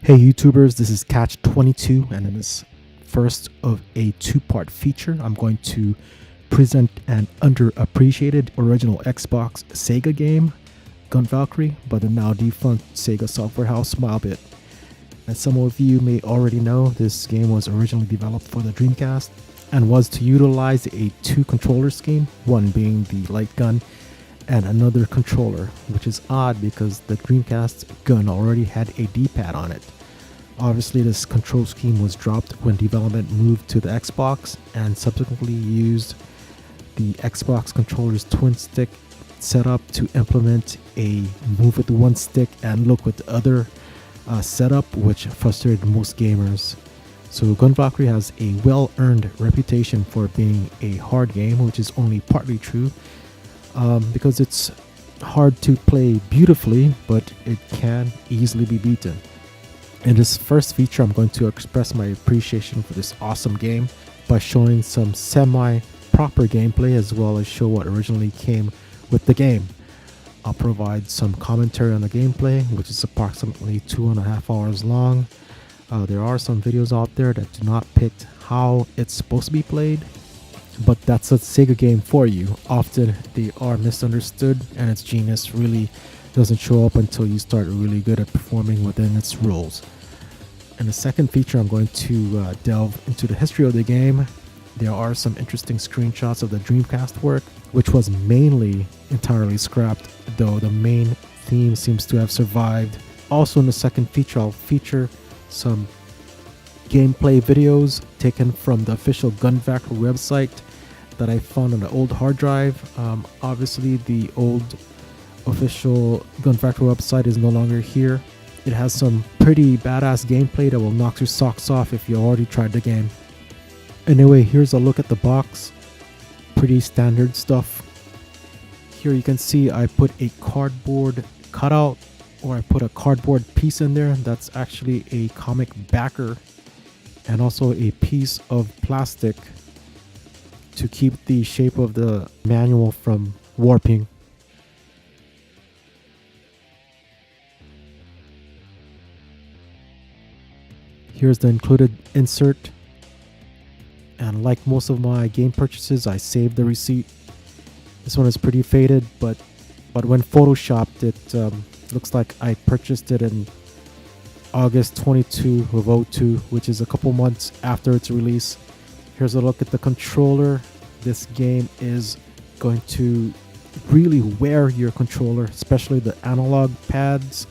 Hey YouTubers, this is Catch22, and in this first of a two-part feature, I'm going to present an underappreciated original Xbox Sega game, Gunvalkyrie, by the now defunct Sega software house Smilebit. As some of you may already know, this game was originally developed for the Dreamcast and was to utilize a two-controller scheme, one being the light gun and another controller, which is odd because the Dreamcast gun already had a D-pad on it. Obviously, this control scheme was dropped when development moved to the Xbox and subsequently used the Xbox controller's twin stick setup to implement a move with one stick and look with the other setup, which frustrated most gamers. So Gunvalkyrie has a well-earned reputation for being a hard game, which is only partly true. Because it's hard to play beautifully, but it can easily be beaten. In this first feature, I'm going to express my appreciation for this awesome game by showing some semi-proper gameplay as well as show what originally came with the game. I'll provide some commentary on the gameplay, which is approximately 2.5 hours long. There are some videos out there that do not depict how it's supposed to be played, but that's a Sega game for you. Often they are misunderstood and its genius really doesn't show up until you start really good at performing within its rules. In the second feature, I'm going to delve into the history of the game. There are some interesting screenshots of the Dreamcast work, which was mainly entirely scrapped, though the main theme seems to have survived. Also in the second feature, I'll feature some gameplay videos taken from the official Gunvalkyrie website that I found on the old hard drive. Obviously, the old official Gunvalkyrie website is no longer here. It has some pretty badass gameplay that will knock your socks off if you already tried the game. Anyway, here's a look at the box. Pretty standard stuff. Here you can see I put a cardboard cutout, or I put a cardboard piece in there. That's actually a comic backer, and also a piece of plastic to keep the shape of the manual from warping. Here's the included insert, and like most of my game purchases, I saved the receipt. This one is pretty faded, but when photoshopped, it looks like I purchased it in August 22 of 02, which is a couple months after its release. Here's a look at the controller. This game is going to really wear your controller, especially the analog pads.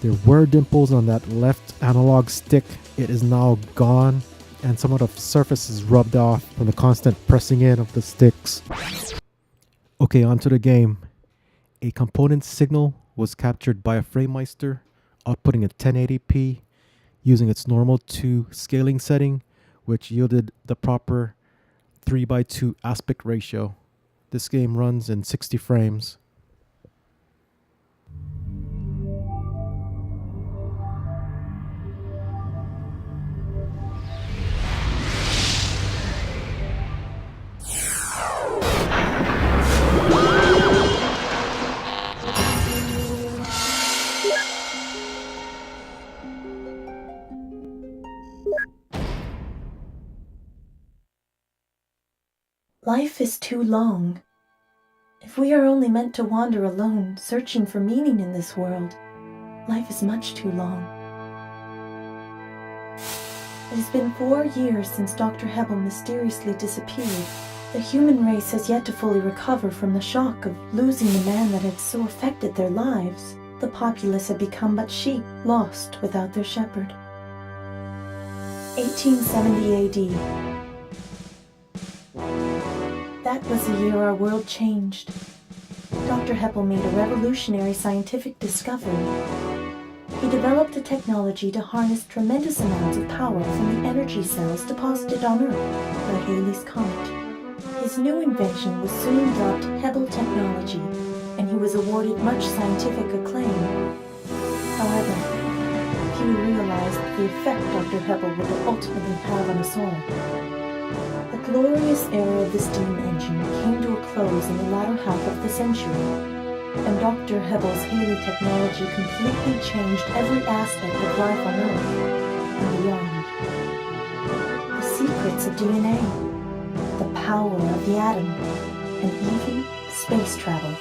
There were dimples on that left analog stick. It is now gone, and some of the surface is rubbed off from the constant pressing in of the sticks. Okay, onto the game. A component signal was captured by a FrameMeister, outputting at 1080p using its normal 2 scaling setting, which yielded the proper 3:2 aspect ratio. This game runs in 60 frames. Life is too long. If we are only meant to wander alone, searching for meaning in this world, life is much too long. It has been 4 years since Dr. Hebel mysteriously disappeared. The human race has yet to fully recover from the shock of losing the man that had so affected their lives. The populace had become but sheep, lost without their shepherd. 1870 AD. That was the year our world changed. Dr. Hebel made a revolutionary scientific discovery. He developed a technology to harness tremendous amounts of power from the energy cells deposited on Earth by Halley's Comet. His new invention was soon dubbed Hebel technology, and he was awarded much scientific acclaim. However, few realized the effect Dr. Hebel would ultimately have on us all. The glorious era of the steam engine came to a close in the latter half of the century. And Dr. Hebble's Haley technology completely changed every aspect of life on Earth and beyond. The secrets of DNA, the power of the atom, and even space travel.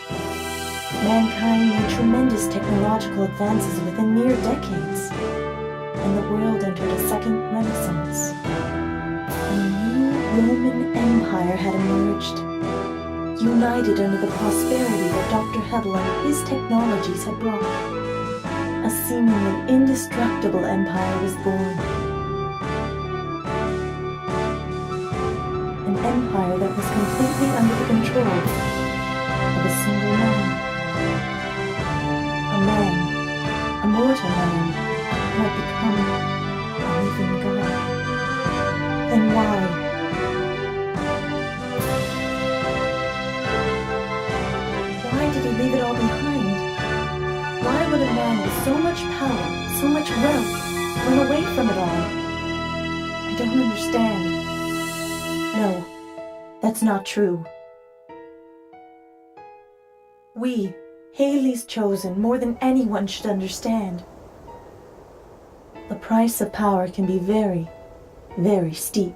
Mankind made tremendous technological advances within mere decades, and the world entered a second renaissance. A new Roman Empire had emerged, united under the prosperity that Dr. Hebble and his technologies had brought. A seemingly indestructible empire was born. An empire that was completely under the control of a single man. A man, a mortal man, who had become a living god. Then why? Why did he leave it all behind? Why would a man with so much power, so much wealth, run away from it all? I don't understand. No, that's not true. We, Haley's chosen, more than anyone should understand. The price of power can be very, very steep.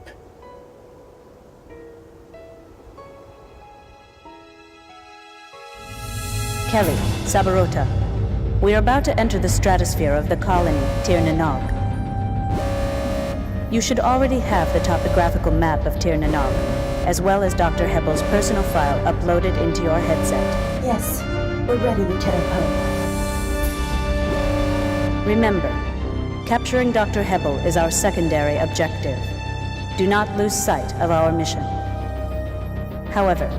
Kelly, Sabarota, we are about to enter the stratosphere of the colony, Tir Nanog. You should already have the topographical map of Tir Nanog, as well as Dr. Hebble's personal file uploaded into your headset. Yes, we're ready, Lieutenant Poe. Remember, capturing Dr. Hebble is our secondary objective. Do not lose sight of our mission. However,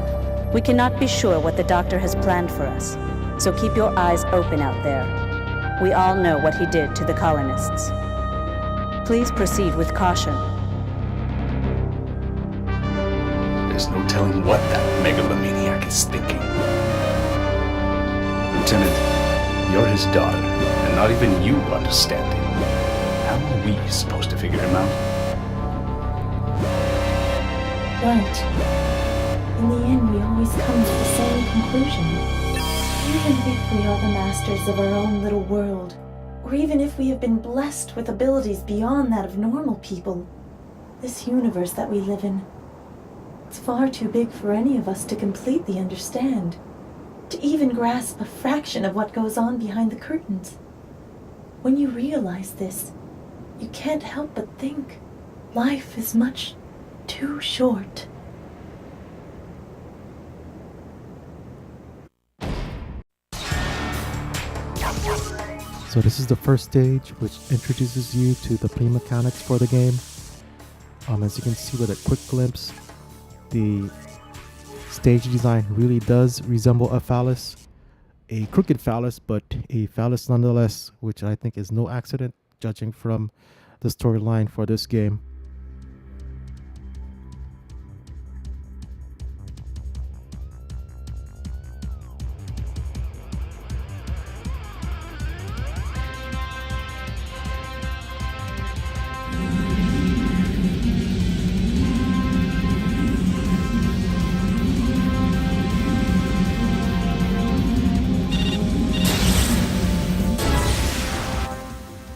we cannot be sure what the Doctor has planned for us, so keep your eyes open out there. We all know what he did to the colonists. Please proceed with caution. There's no telling what that megalomaniac is thinking. Lieutenant, you're his daughter, and not even you understand him. How are we supposed to figure him out? Right. In the end, we always come to the same conclusion. Even if we are the masters of our own little world, or even if we have been blessed with abilities beyond that of normal people, this universe that we live in, it's far too big for any of us to completely understand, to even grasp a fraction of what goes on behind the curtains. When you realize this, you can't help but think life is much too short. So this is the first stage, which introduces you to the play mechanics for the game. As you can see with a quick glimpse, the stage design really does resemble a phallus. A crooked phallus, but a phallus nonetheless, which I think is no accident, judging from the storyline for this game.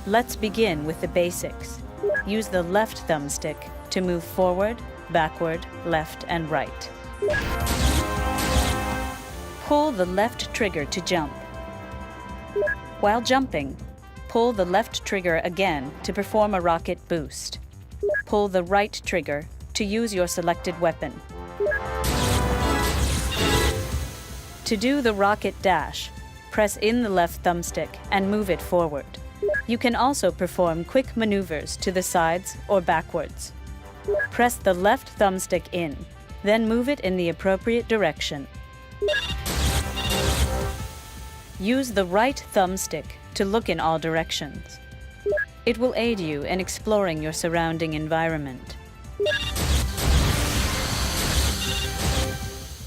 Let's begin with the basics. Use the left thumbstick to move forward, backward, left, and right. Pull the left trigger to jump. While jumping, pull the left trigger again to perform a rocket boost. Pull the right trigger to use your selected weapon. To do the rocket dash, press in the left thumbstick and move it forward. You can also perform quick maneuvers to the sides or backwards. Press the left thumbstick in, then move it in the appropriate direction. Use the right thumbstick to look in all directions. It will aid you in exploring your surrounding environment.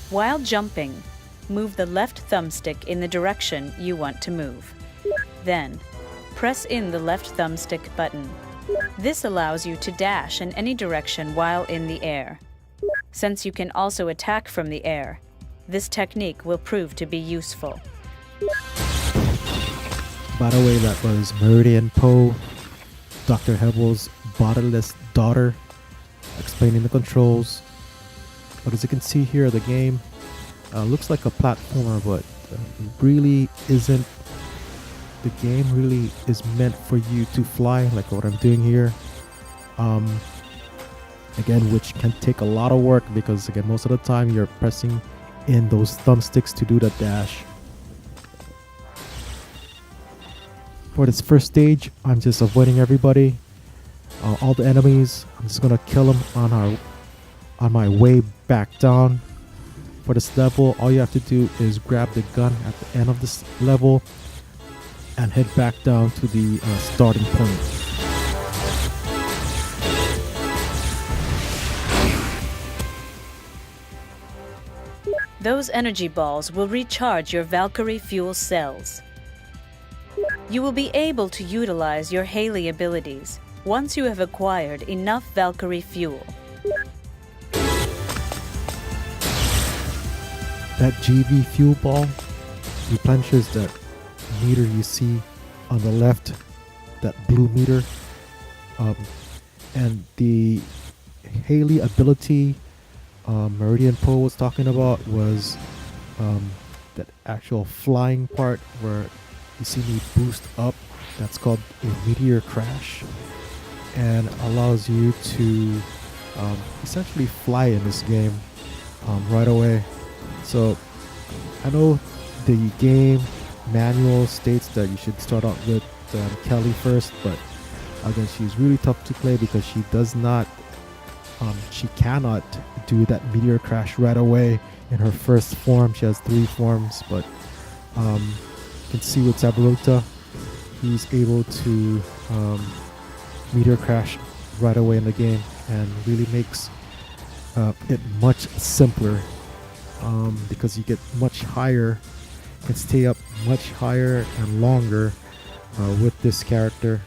While jumping, move the left thumbstick in the direction you want to move. Then, press in the left thumbstick button. This allows you to dash in any direction while in the air. Since you can also attack from the air, this technique will prove to be useful. By the way, that was Meridian Poe, Dr. Hebel's bodiless daughter, explaining the controls. But as you can see here, the game looks like a platformer, but really isn't. The game really is meant for you to fly, like what I'm doing here. Again, which can take a lot of work because, again, most of the time you're pressing in those thumbsticks to do the dash. For this first stage, I'm just avoiding everybody, all the enemies. I'm just gonna kill them on my way back down. For this level, all you have to do is grab the gun at the end of this level and head back down to the starting point. Those energy balls will recharge your Valkyrie fuel cells. You will be able to utilize your Haley abilities once you have acquired enough Valkyrie fuel. That GV fuel ball replenishes that meter you see on the left, that blue meter. And the Haley ability Meridian Poe was talking about was that actual flying part where you see me boost up. That's called a meteor crash, and allows you to essentially fly in this game right away. So I know the game manual states that you should start out with Kelly first, but again, she's really tough to play because she does not she cannot do that meteor crash right away in her first form. She has 3 forms, but you can see with Zabarota, he's able to meteor crash right away in the game and really makes it much simpler because you get much higher, can stay up much higher and longer with this character,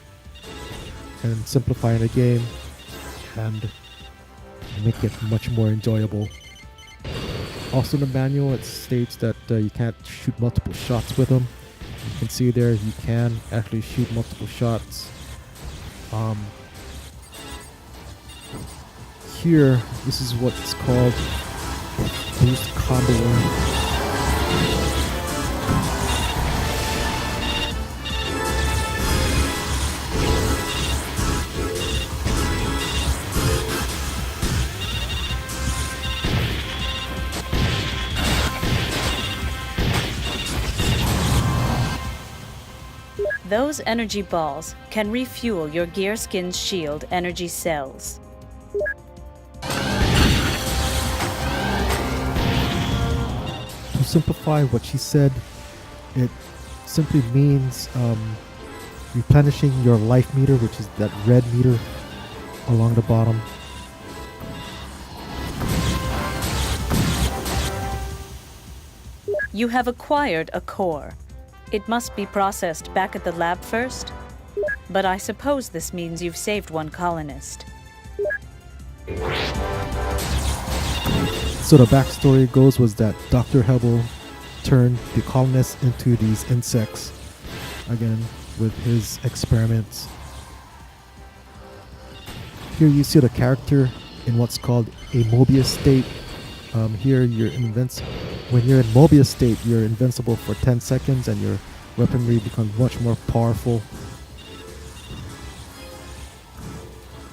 and simplifying the game and make it much more enjoyable. Also in the manual, it states that you can't shoot multiple shots with them. You can see there you can actually shoot multiple shots. Here, this is what's called boost comboing. Those energy balls can refuel your gear skin's shield energy cells. To simplify what she said, it simply means replenishing your life meter, which is that red meter along the bottom. You have acquired a core. It must be processed back at the lab first, but I suppose this means you've saved one colonist. So the backstory goes was that Dr. Hebel turned the colonists into these insects, again, with his experiments. Here you see the character in what's called a Mobius state. Here when you're in Mobius state, you're invincible for 10 seconds and your weaponry becomes much more powerful.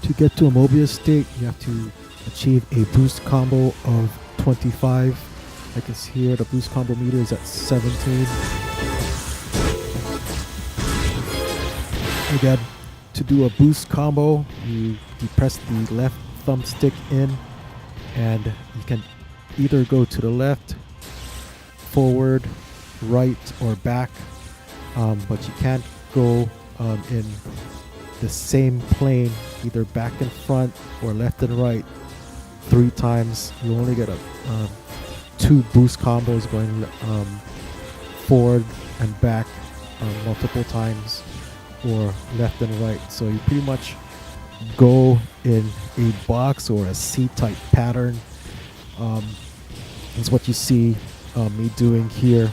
To get to a Mobius state, you have to achieve a boost combo of 25. I can see here the boost combo meter is at 17. Again, to do a boost combo, you press the left thumbstick in, and you can either go to the left, forward, right, or back, but you can't go in the same plane, either back and front or left and right 3 times. You only get 2 boost combos going forward and back multiple times, or left and right. So you pretty much go in a box or a C-type pattern. Is what you see me doing here.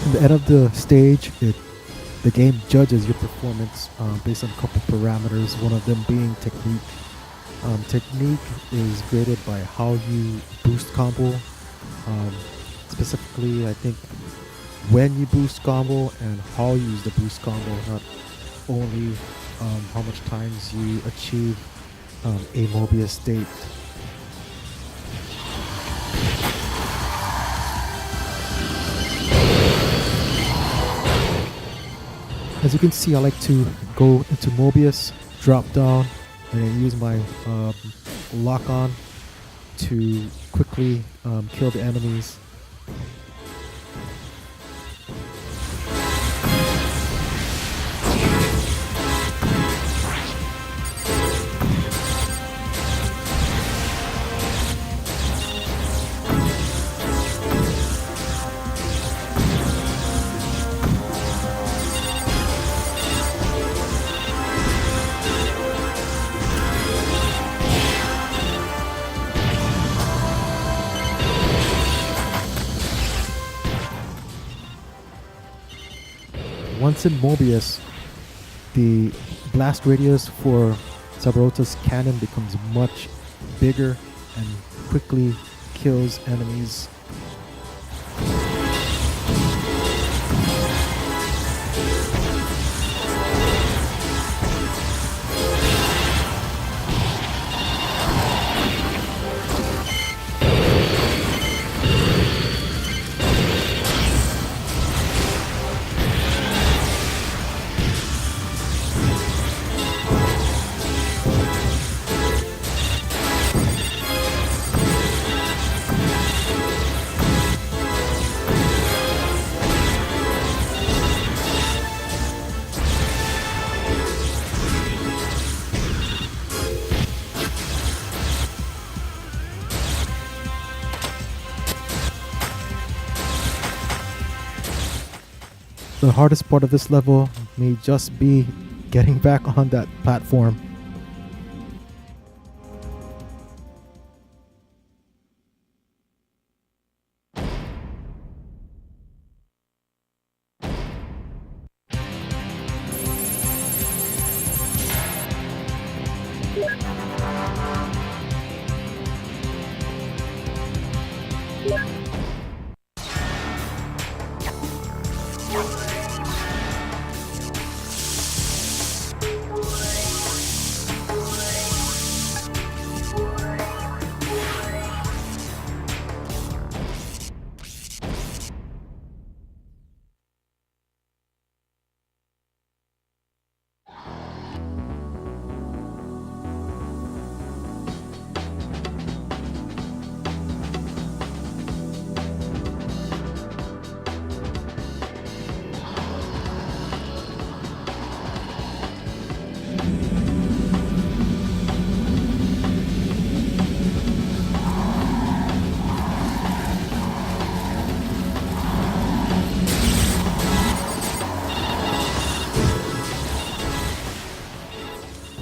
In the end of the stage, the game judges your performance based on a couple parameters, one of them being technique. Technique is graded by how you boost combo. Specifically, I think when you boost combo and how you use the boost combo, not only how much times you achieve a Mobius state. As you can see, I like to go into Mobius, drop down, and then use my lock on to quickly kill the enemies. Once in Mobius, the blast radius for Sabrota's cannon becomes much bigger and quickly kills enemies. The hardest part of this level may just be getting back on that platform.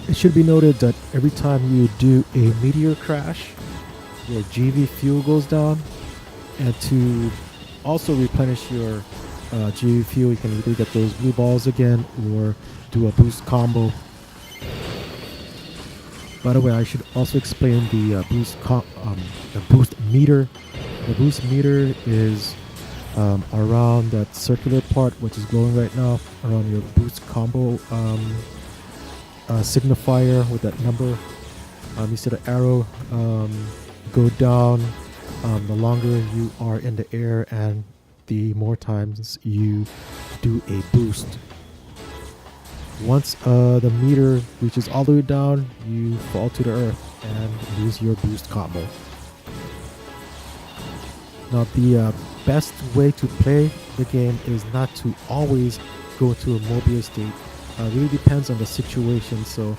It should be noted that every time you do a meteor crash, your GV fuel goes down, and to also replenish your GV fuel, you can either get those blue balls again or do a boost combo. By the way, I should also explain the boost meter. The boost meter is around that circular part which is glowing right now, around your boost combo signifier with that number. You see the arrow go down the longer you are in the air and the more times you do a boost. Once the meter reaches all the way down, you fall to the earth and lose your boost combo. Now the best way to play the game is not to always go to a Mobius state. Really depends on the situation. So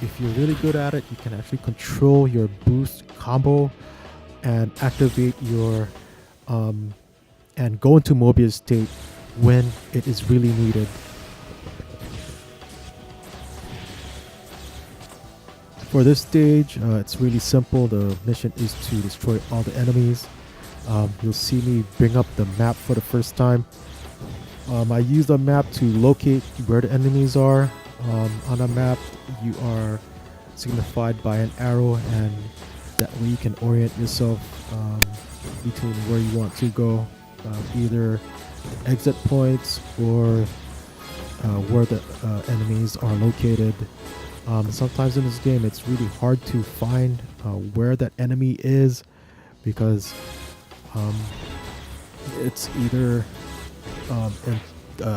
if you're really good at it, you can actually control your boost combo and activate your and go into Mobius state when it is really needed. For this stage, it's really simple. The mission is to destroy all the enemies. You'll see me bring up the map for the first time. I use the map to locate where the enemies are. On a map, you are signified by an arrow, and that way you can orient yourself between where you want to go, either exit points or where the enemies are located. Sometimes in this game it's really hard to find where that enemy is, because it's either in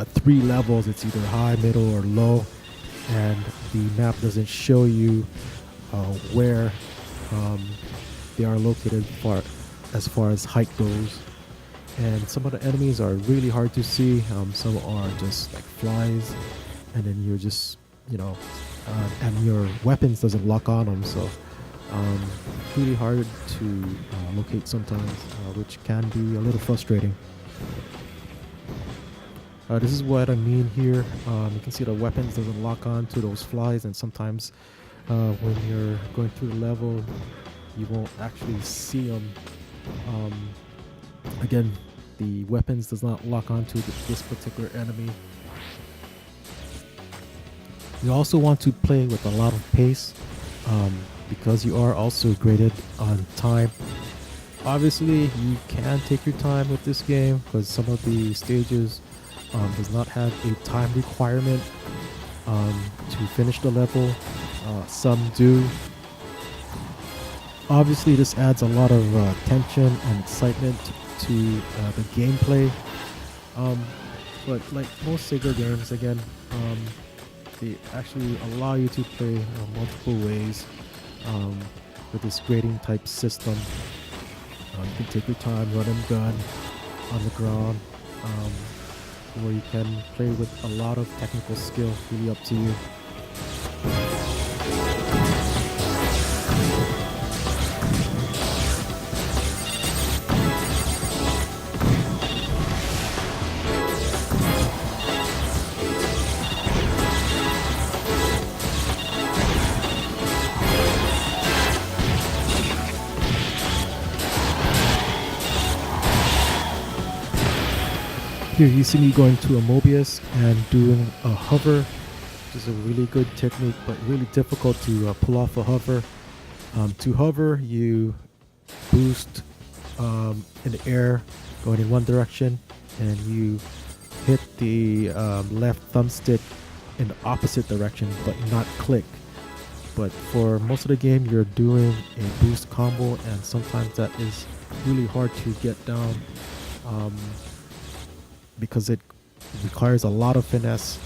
3 levels. It's either high, middle, or low, and the map doesn't show you where they are located as far as height goes. And some of the enemies are really hard to see. Some are just like flies, and then you're just, and your weapons doesn't lock on them, so really hard to locate sometimes, which can be a little frustrating. This is what I mean here. You can see the weapons doesn't lock on to those flies, and sometimes when you're going through the level, you won't actually see them. Again, the weapons does not lock onto this particular enemy. You also want to play with a lot of pace, because you are also graded on time. Obviously, you can take your time with this game, because some of the stages does not have a time requirement to finish the level. Some do. Obviously, this adds a lot of tension and excitement to the gameplay. But like most Sega games, again, they actually allow you to play multiple ways with this grading type system. You can take your time, run and gun on the ground, or you can play with a lot of technical skill, really up to you. Here you see me going to a Mobius and doing a hover, which is a really good technique, but really difficult to pull off a hover. To hover, you boost in the air, going in one direction, and you hit the left thumbstick in the opposite direction, but not click. But for most of the game, you're doing a boost combo, and sometimes that is really hard to get down. Because it requires a lot of finesse.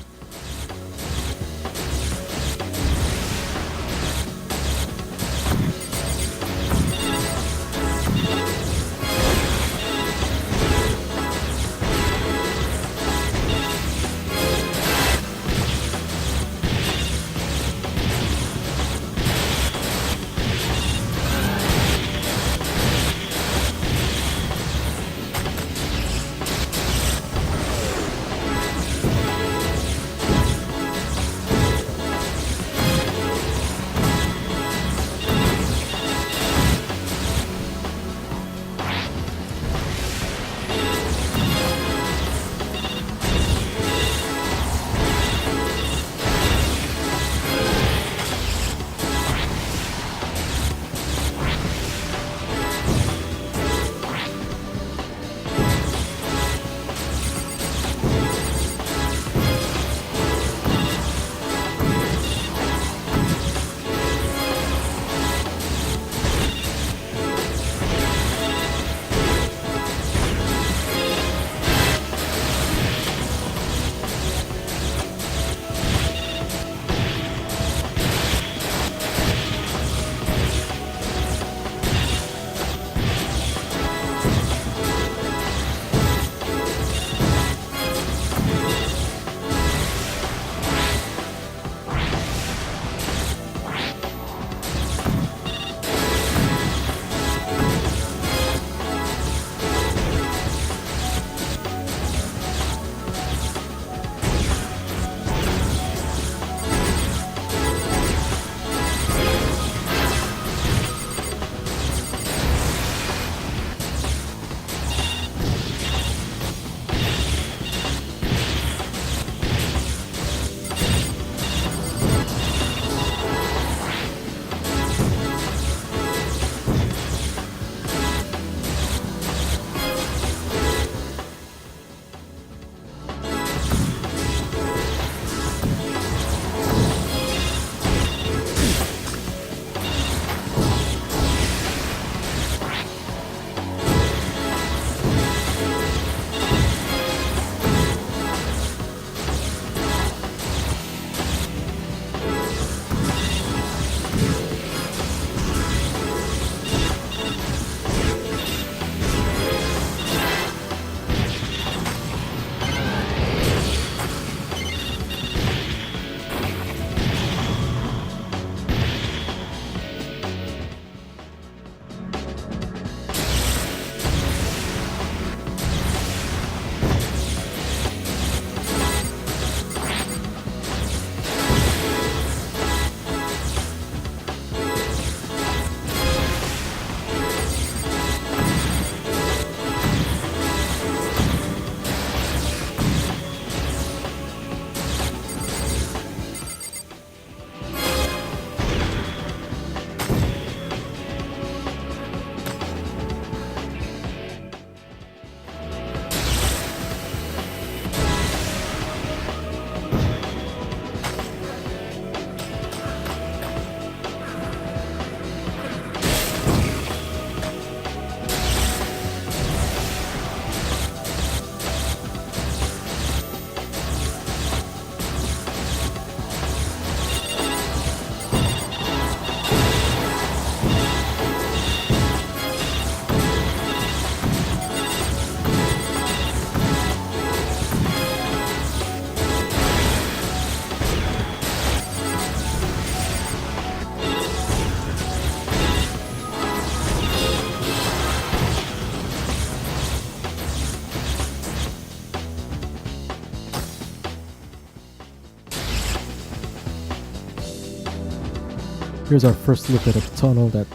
Here's our first look at a tunnel that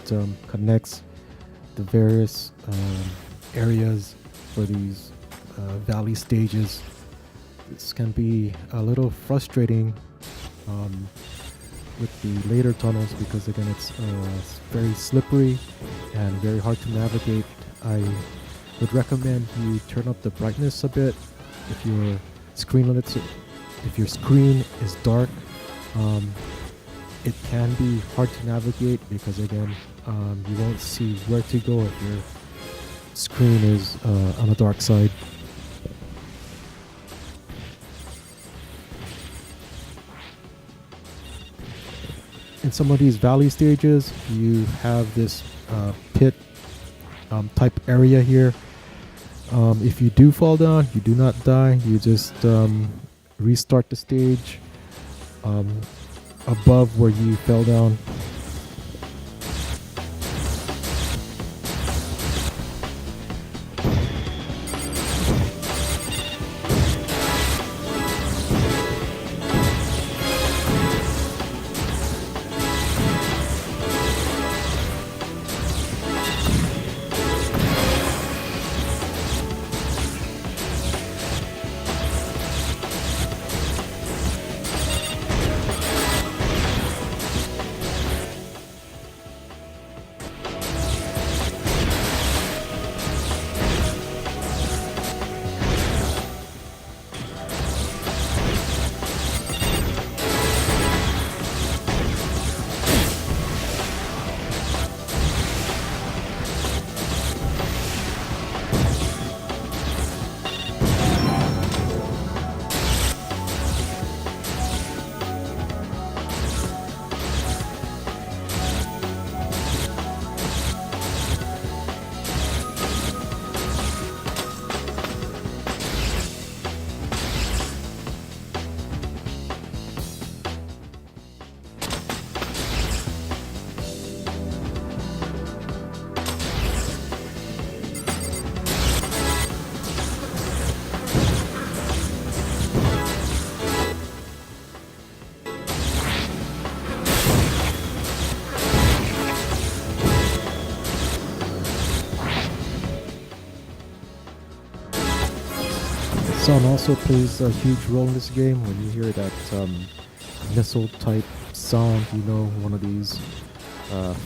connects the various areas for these valley stages. This can be a little frustrating with the later tunnels because again it's very slippery and very hard to navigate. I would recommend you turn up the brightness a bit if your screen is dark. It can be hard to navigate because again you won't see where to go if your screen is on the dark side. In some of these valley stages, you have this pit type area here. If you do fall down, you do not die. You just restart the stage above where you fell down. Sound also plays a huge role in this game. When you hear that missile type sound, you know one of these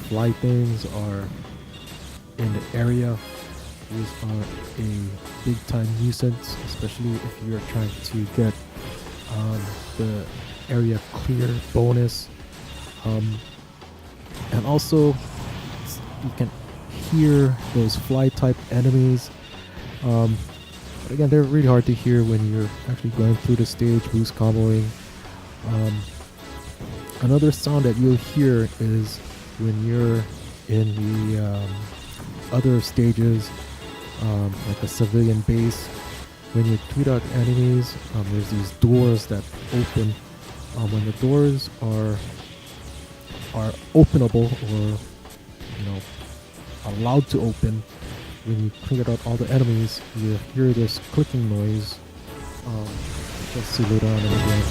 fly things are in the area. These are a big time nuisance, especially if you're trying to get the area clear bonus. And also you can hear those fly type enemies. But again, they're really hard to hear when you're actually going through the stage, boost comboing. Another sound that you'll hear is when you're in the other stages, like a civilian base. When you tweet out enemies, there's these doors that open. When the doors are openable or allowed to open, when you clear out all the enemies, you hear this clicking noise. Just see later on in the game.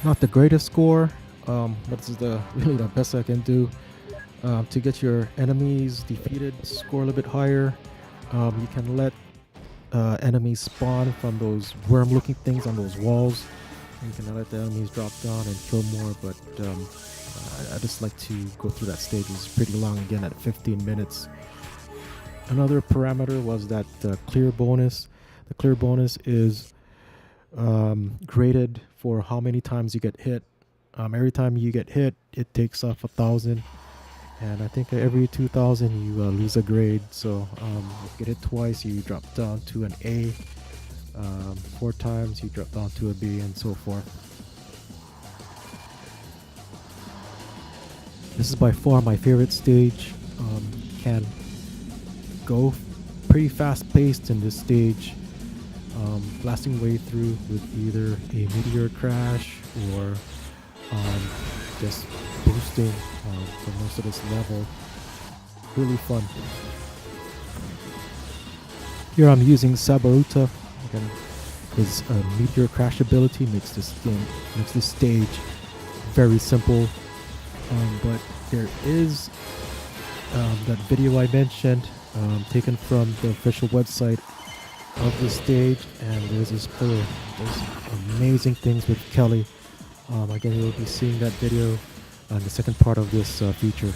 Not the greatest score, but this is really the best I can do. To get your enemies defeated, score a little bit higher. You can let enemies spawn from those worm-looking things on those walls. You can let the enemies drop down and kill more, but I just like to go through that stage. It's pretty long, again, at 15 minutes. Another parameter was that clear bonus. The clear bonus is graded for how many times you get hit. Every time you get hit, it takes off 1,000. And I think every 2,000 you lose a grade. So if you get hit twice, you drop down to an A. 4 times you drop down to a B, and so forth. This is by far my favorite stage. Can go pretty fast paced in this stage, blasting way through with either a meteor crash or just boosting for most of this level. Really fun. Here I'm using Sabaruta. Again, his meteor crash ability makes this stage very simple. But there is that video I mentioned, taken from the official website of the stage, and there's this player does amazing things with Kelly. Again, you'll be seeing that video on the second part of this feature.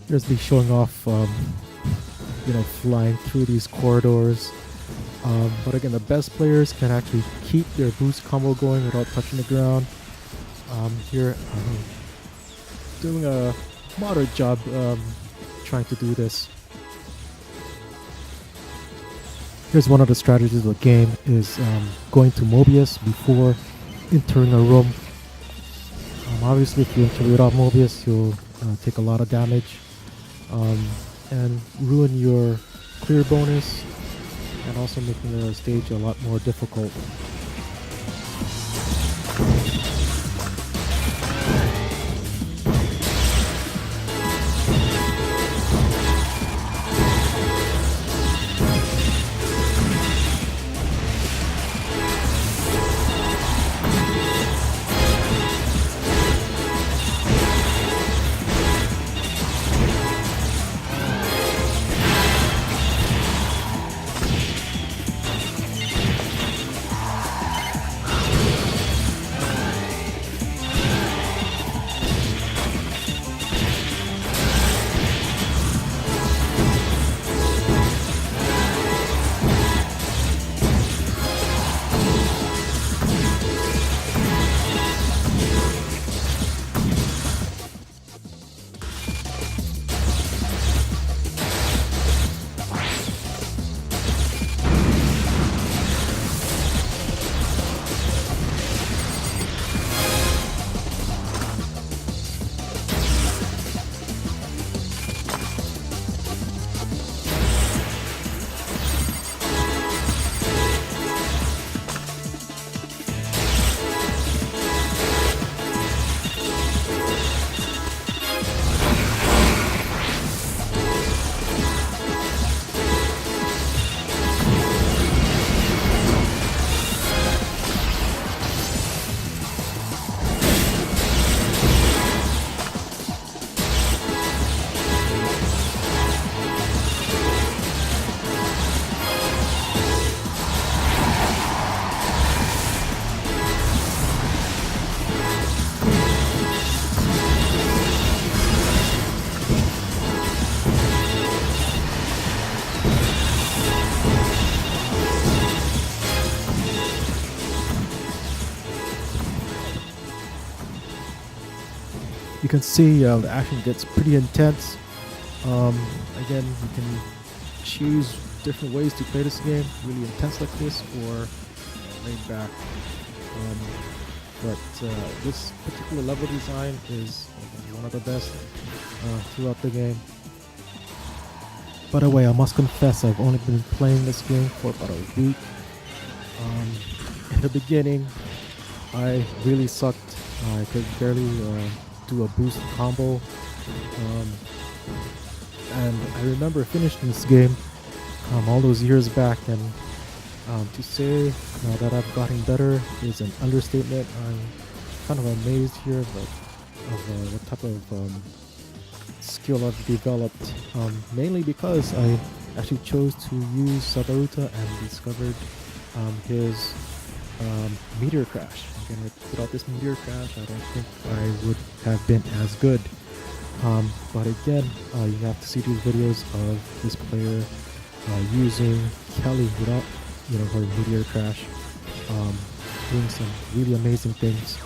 Here's me showing off, flying through these corridors. But again, the best players can actually keep their boost combo going without touching the ground. Here, I'm doing a moderate job trying to do this. Here's one of the strategies of the game, is going to Mobius before entering a room. Obviously, if you enter without Mobius, you'll take a lot of damage. And ruin your clear bonus, and also making the stage a lot more difficult. can see the action gets pretty intense. Again, you can choose different ways to play this game, really intense like this or laid back. But this particular level design is one of the best throughout the game. By the way, I must confess I've only been playing this game for about a week. In the beginning, I really sucked. I could barely do a boost combo. And I remember finishing this game all those years back, and to say that I've gotten better is an understatement. I'm kind of amazed here of what type of skill I've developed, mainly because I actually chose to use Sabaruta and discovered his meteor crash. Again, without this meteor crash, I don't think I would have been as good. But again, you have to see these videos of this player using Kelly without, her meteor crash, doing some really amazing things.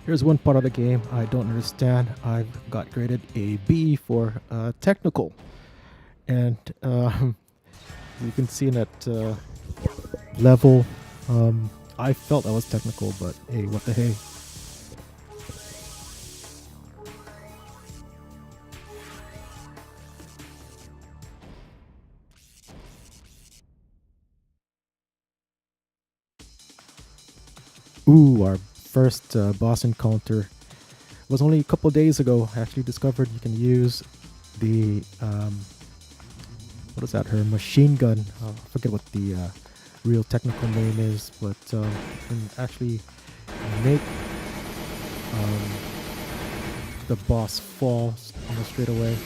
Here's one part of the game I don't understand. I've got graded a B for technical. And you can see in that level, I felt I was technical, but hey, what the hey. Ooh, our first boss encounter was only a couple days ago. I actually discovered you can use the what is that, her machine gun. I forget what the real technical name is, but you can actually make the boss fall almost straight away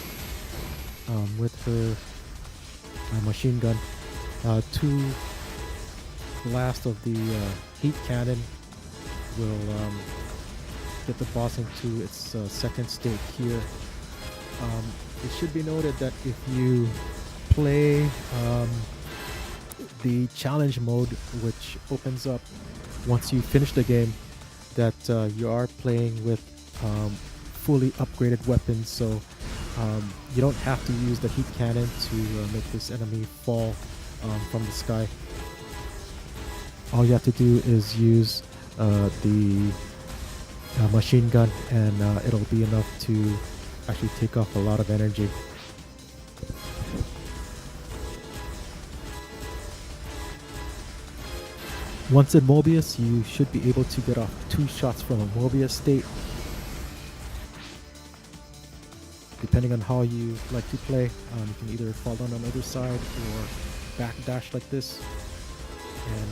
with her machine gun. Two blast of the heat cannon will get the boss into its second state here. It should be noted that if you play the challenge mode, which opens up once you finish the game, that you are playing with fully upgraded weapons, so you don't have to use the heat cannon to make this enemy fall from the sky. All you have to do is use the machine gun, and it'll be enough to actually take off a lot of energy. Once in Mobius, you should be able to get off 2 shots from a Mobius state. Depending on how you like to play, you can either fall down on the other side or backdash like this and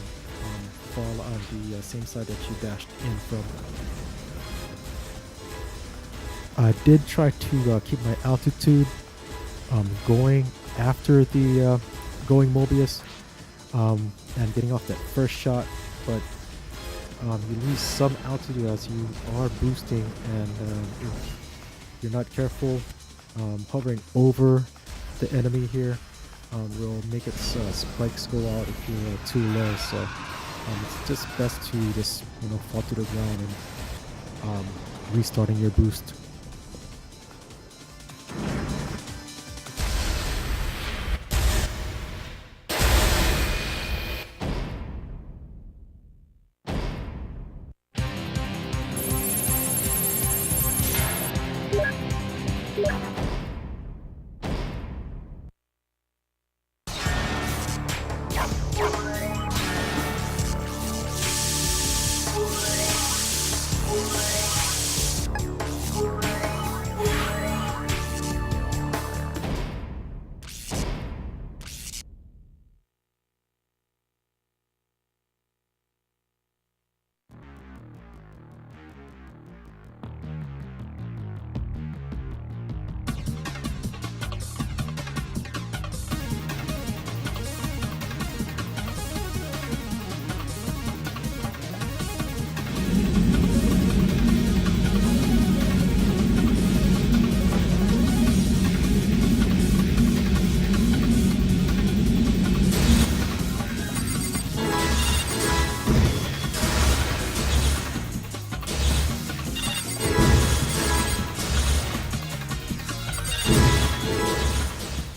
fall on the same side that you dashed in from. I did try to keep my altitude going after the going Mobius and getting off that first shot, but you lose some altitude as you are boosting, and if you're not careful, hovering over the enemy here will make its spikes go out if you're too low. So it's just best to just fall to the ground and restarting your boost.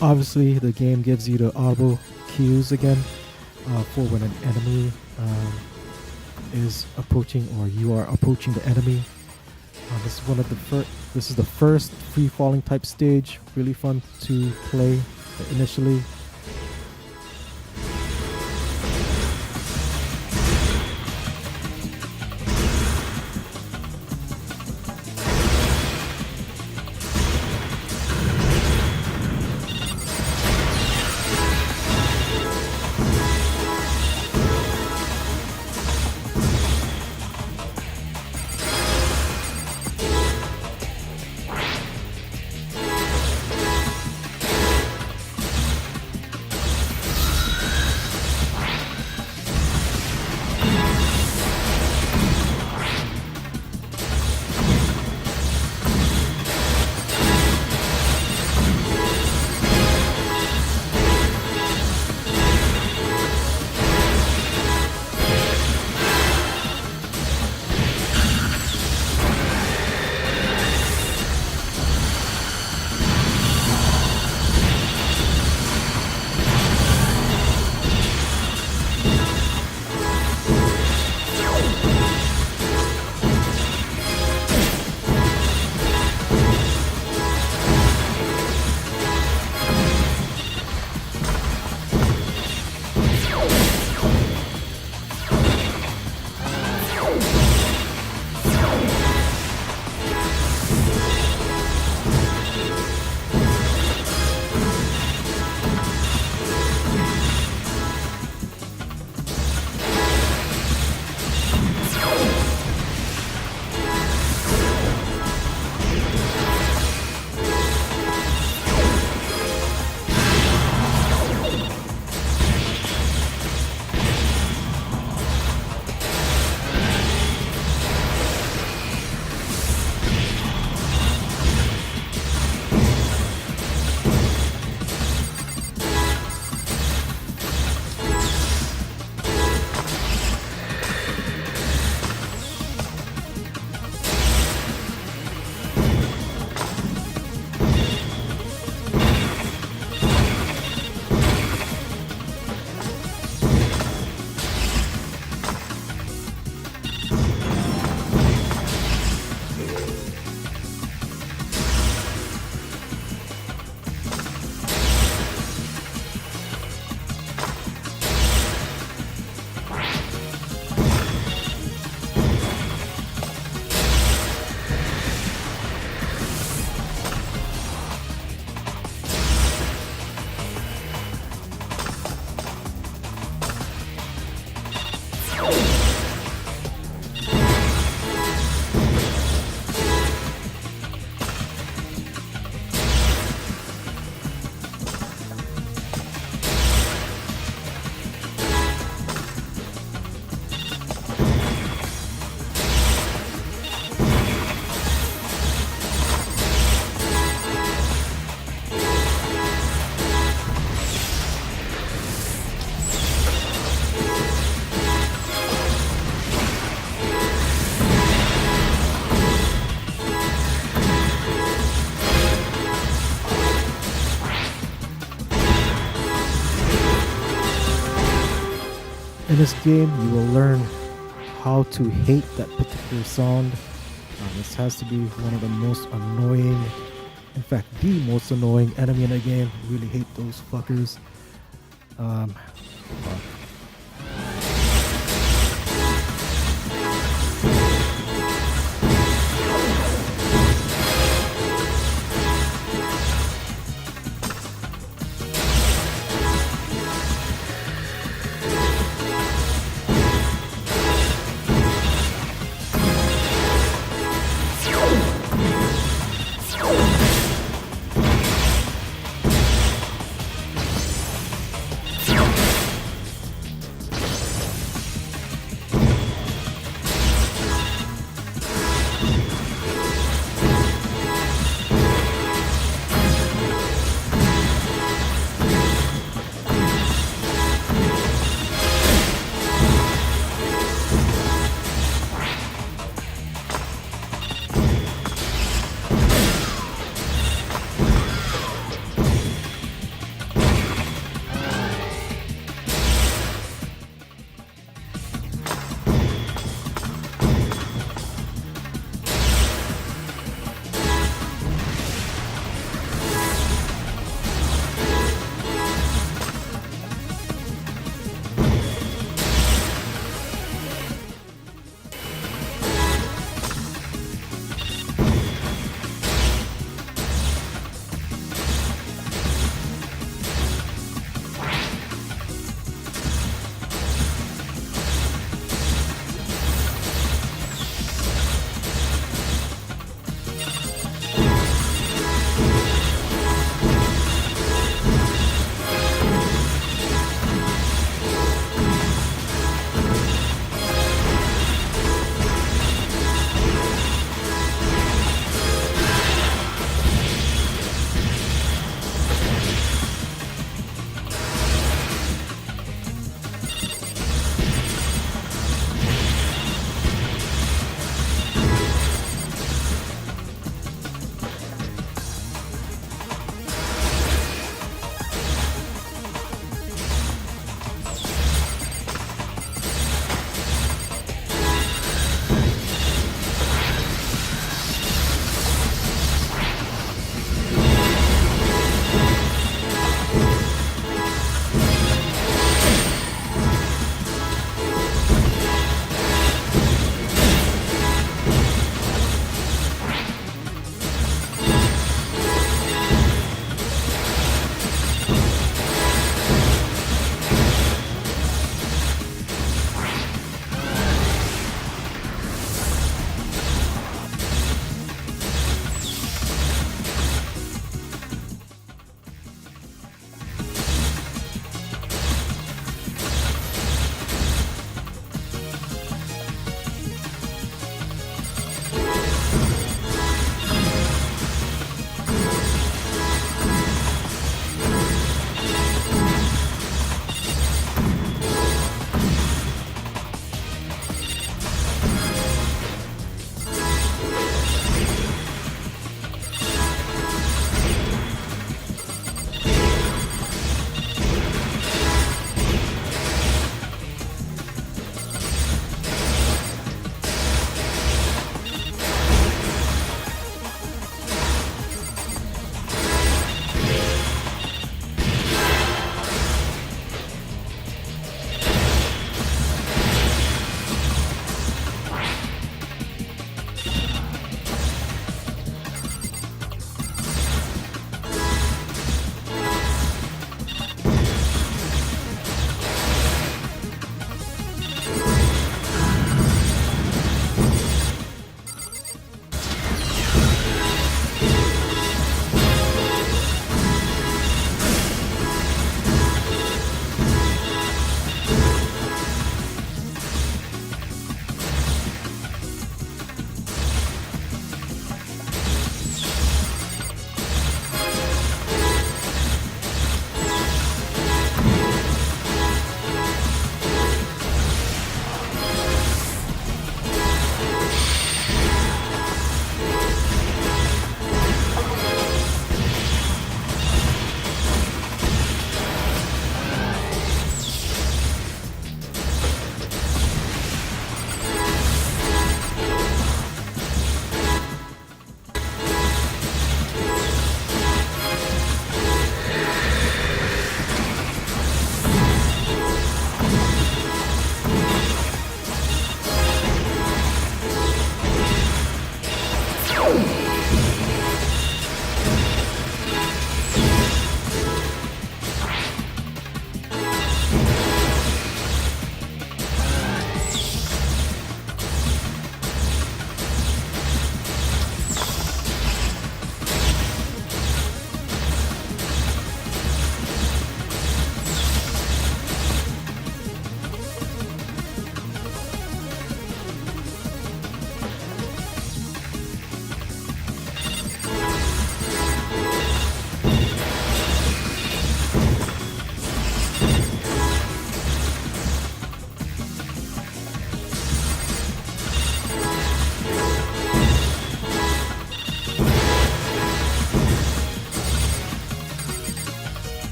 Obviously, the game gives you the audible cues again for when an enemy is approaching or you are approaching the enemy. This is one of the first. This is the first free falling type stage. Really fun to play initially. this game, you will learn how to hate that particular sound. This has to be one of the most annoying, in fact, the most annoying enemy in the game. Really hate those fuckers.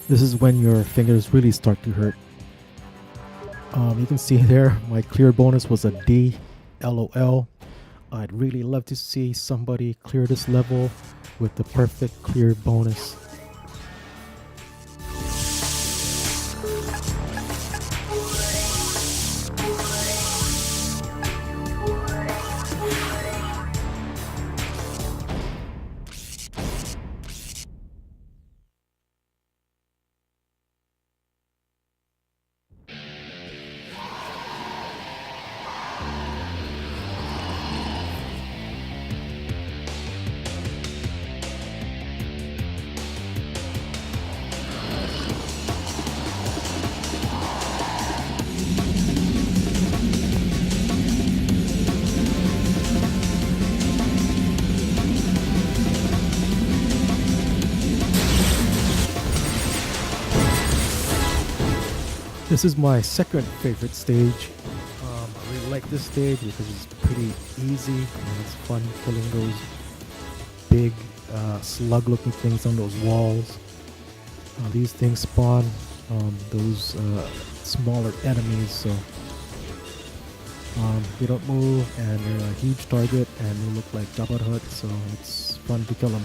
This is when your fingers really start to hurt. You can see there, my clear bonus was a D. LOL. I'd really love to see somebody clear this level with the perfect clear bonus. This is my second favorite stage. I really like this stage because it's pretty easy and it's fun killing those big slug looking things on those walls. These things spawn those smaller enemies, so they don't move and they're a huge target and they look like Jabba the Hutt, so it's fun to kill them.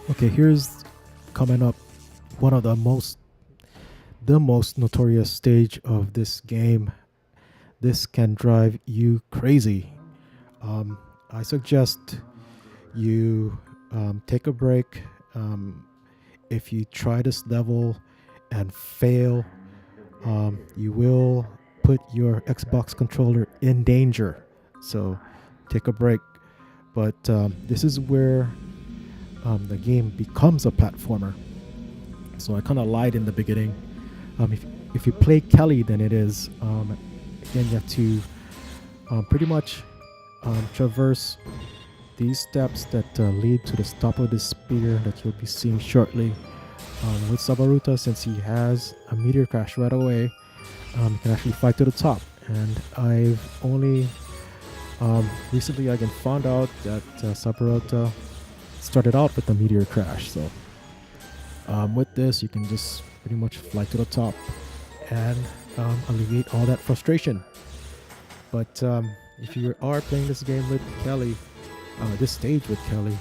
Okay, here's coming up one of the most notorious stage of this game. This can drive you crazy. I suggest you take a break. If you try this level and fail, you will put your Xbox controller in danger. So take a break. But this is where the game becomes a platformer. So I kind of lied in the beginning. If you play Kelly, then it is. Again, you have to pretty much traverse these steps that lead to the top of the spear that you'll be seeing shortly. With Sabaruta, since he has a meteor crash right away, you can actually fight to the top. And I've only recently again found out that Sabaruta started out with a meteor crash. So with this, you can just pretty much fly to the top and alleviate all that frustration. But if you are playing this game with Kelly, this stage with Kelly,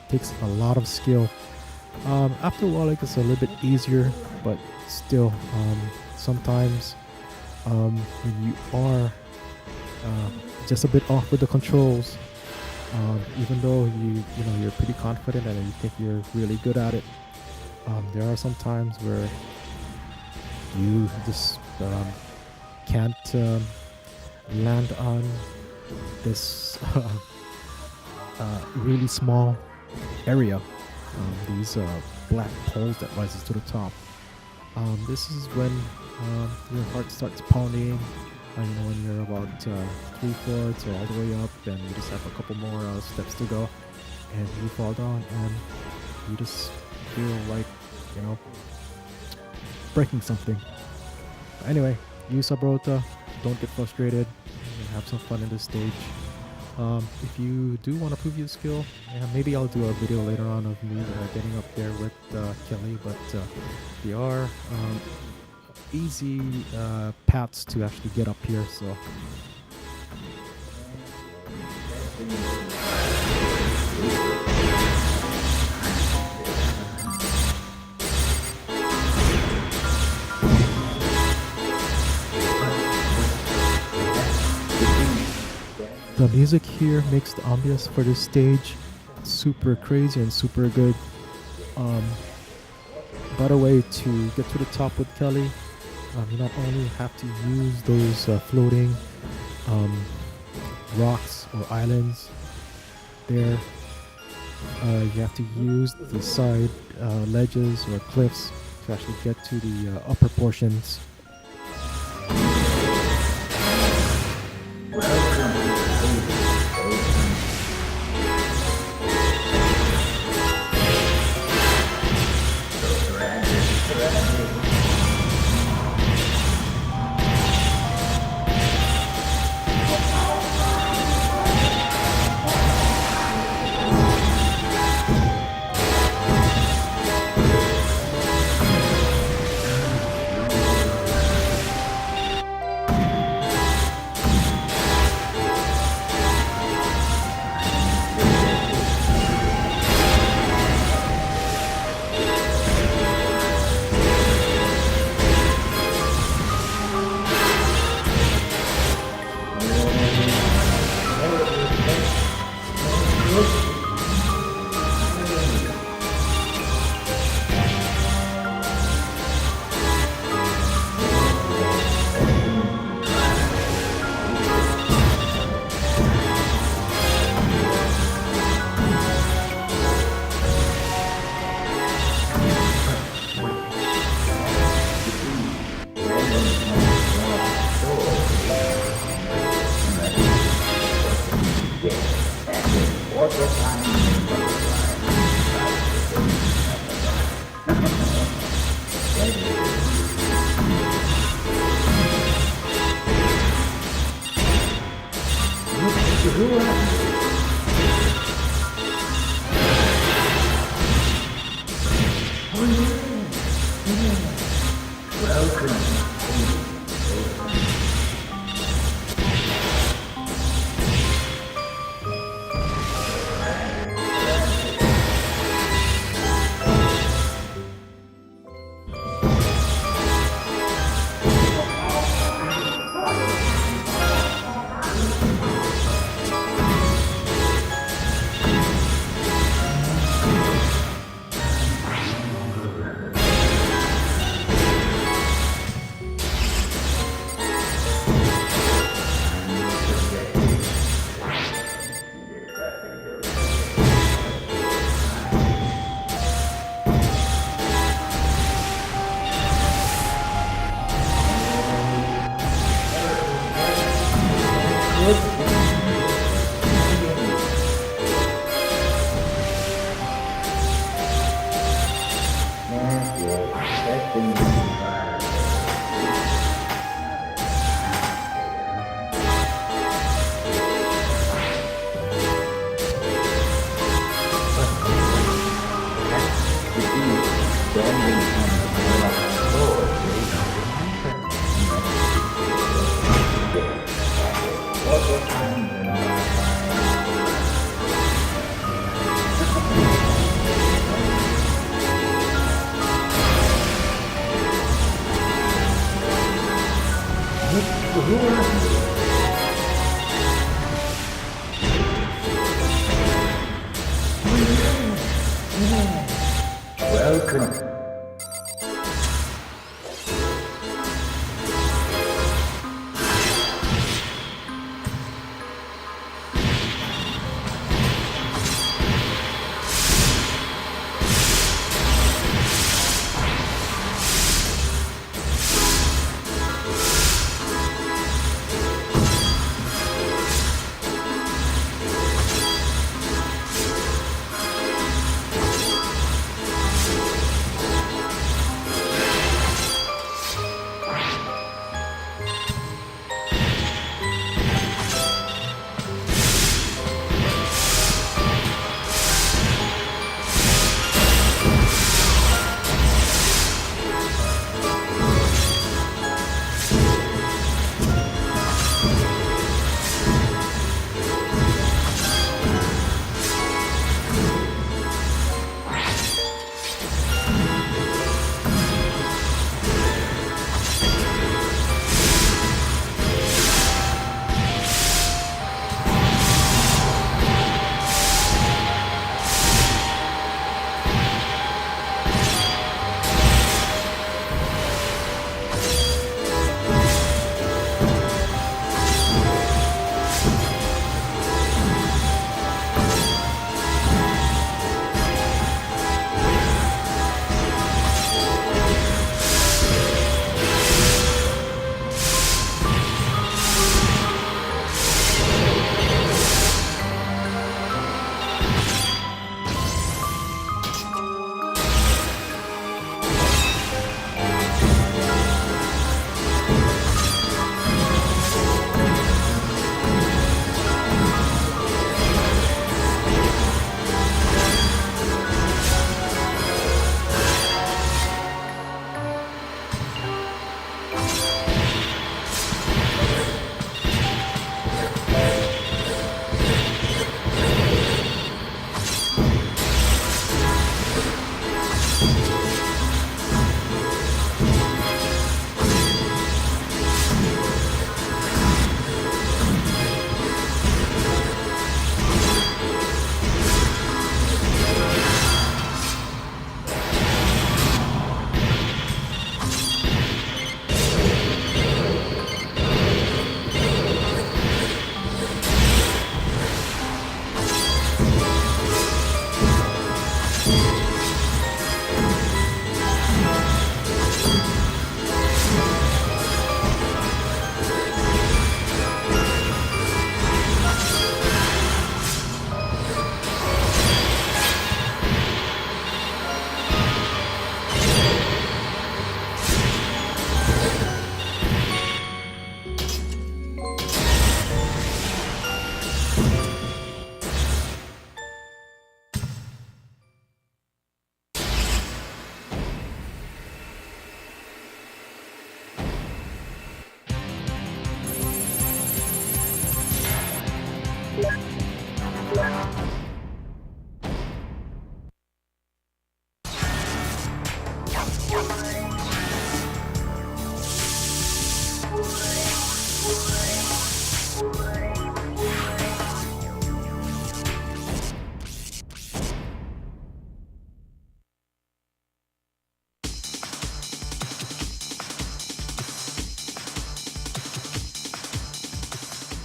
takes a lot of skill. After a while, it gets a little bit easier, but still, sometimes when you are just a bit off with the controls, even though you're pretty confident and you think you're really good at it, there are some times where you just can't land on this really small area. These black poles that rises to the top. This is when your heart starts pounding. When you're about 3/4 or all the way up, and you just have a couple more steps to go, and you fall down, and you just feel like breaking something. But anyway, use Sabrota. Don't get frustrated. Have some fun in this stage. If you do want to prove your skill, maybe I'll do a video later on of me getting up there with Kelly, but they are easy paths to actually get up here, so the music here makes the ambience for this stage super crazy and super good. By the way, to get to the top with Kelly, you not only have to use those floating rocks or islands there, you have to use the side ledges or cliffs to actually get to the upper portions.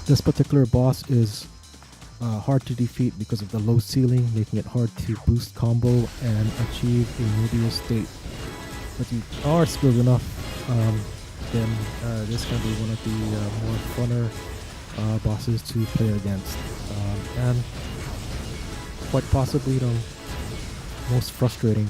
This particular boss is hard to defeat because of the low ceiling, making it hard to boost combo and achieve a Mobius state. But you are skilled enough, then this can be one of the more funner bosses to play against. And quite possibly the most frustrating.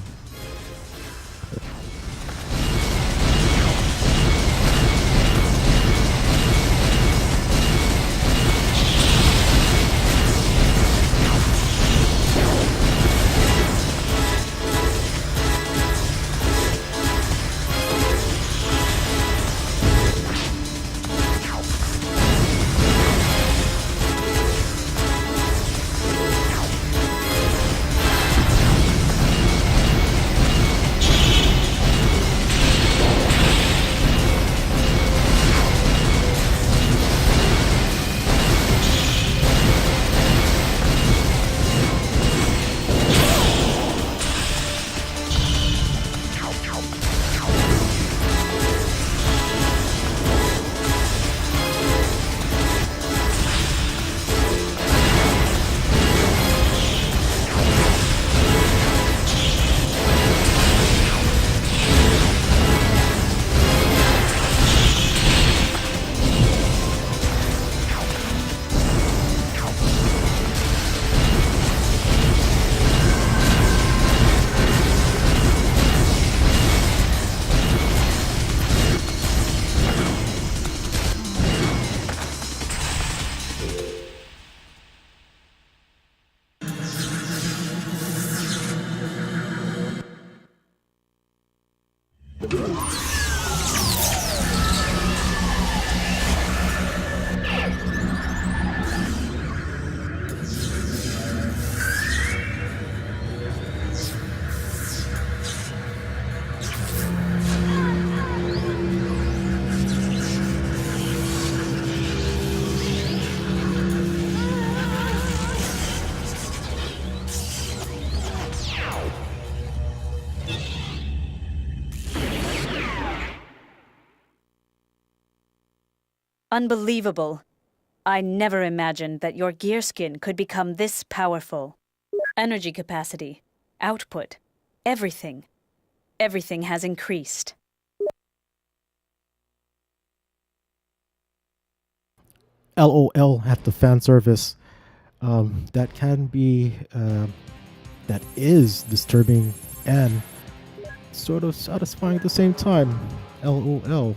Unbelievable. I never imagined that your gear skin could become this powerful. Energy capacity, output, everything. Everything has increased. LOL at the fan service. That can be, that is disturbing and sort of satisfying at the same time. LOL.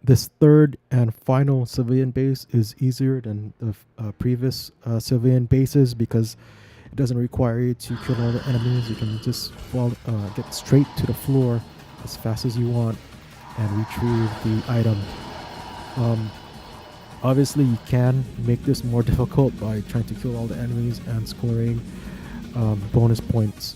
This third and final civilian base is easier than the previous civilian bases because it doesn't require you to kill all the enemies. You can just get straight to the floor as fast as you want and retrieve the item. Obviously, you can make this more difficult by trying to kill all the enemies and scoring bonus points.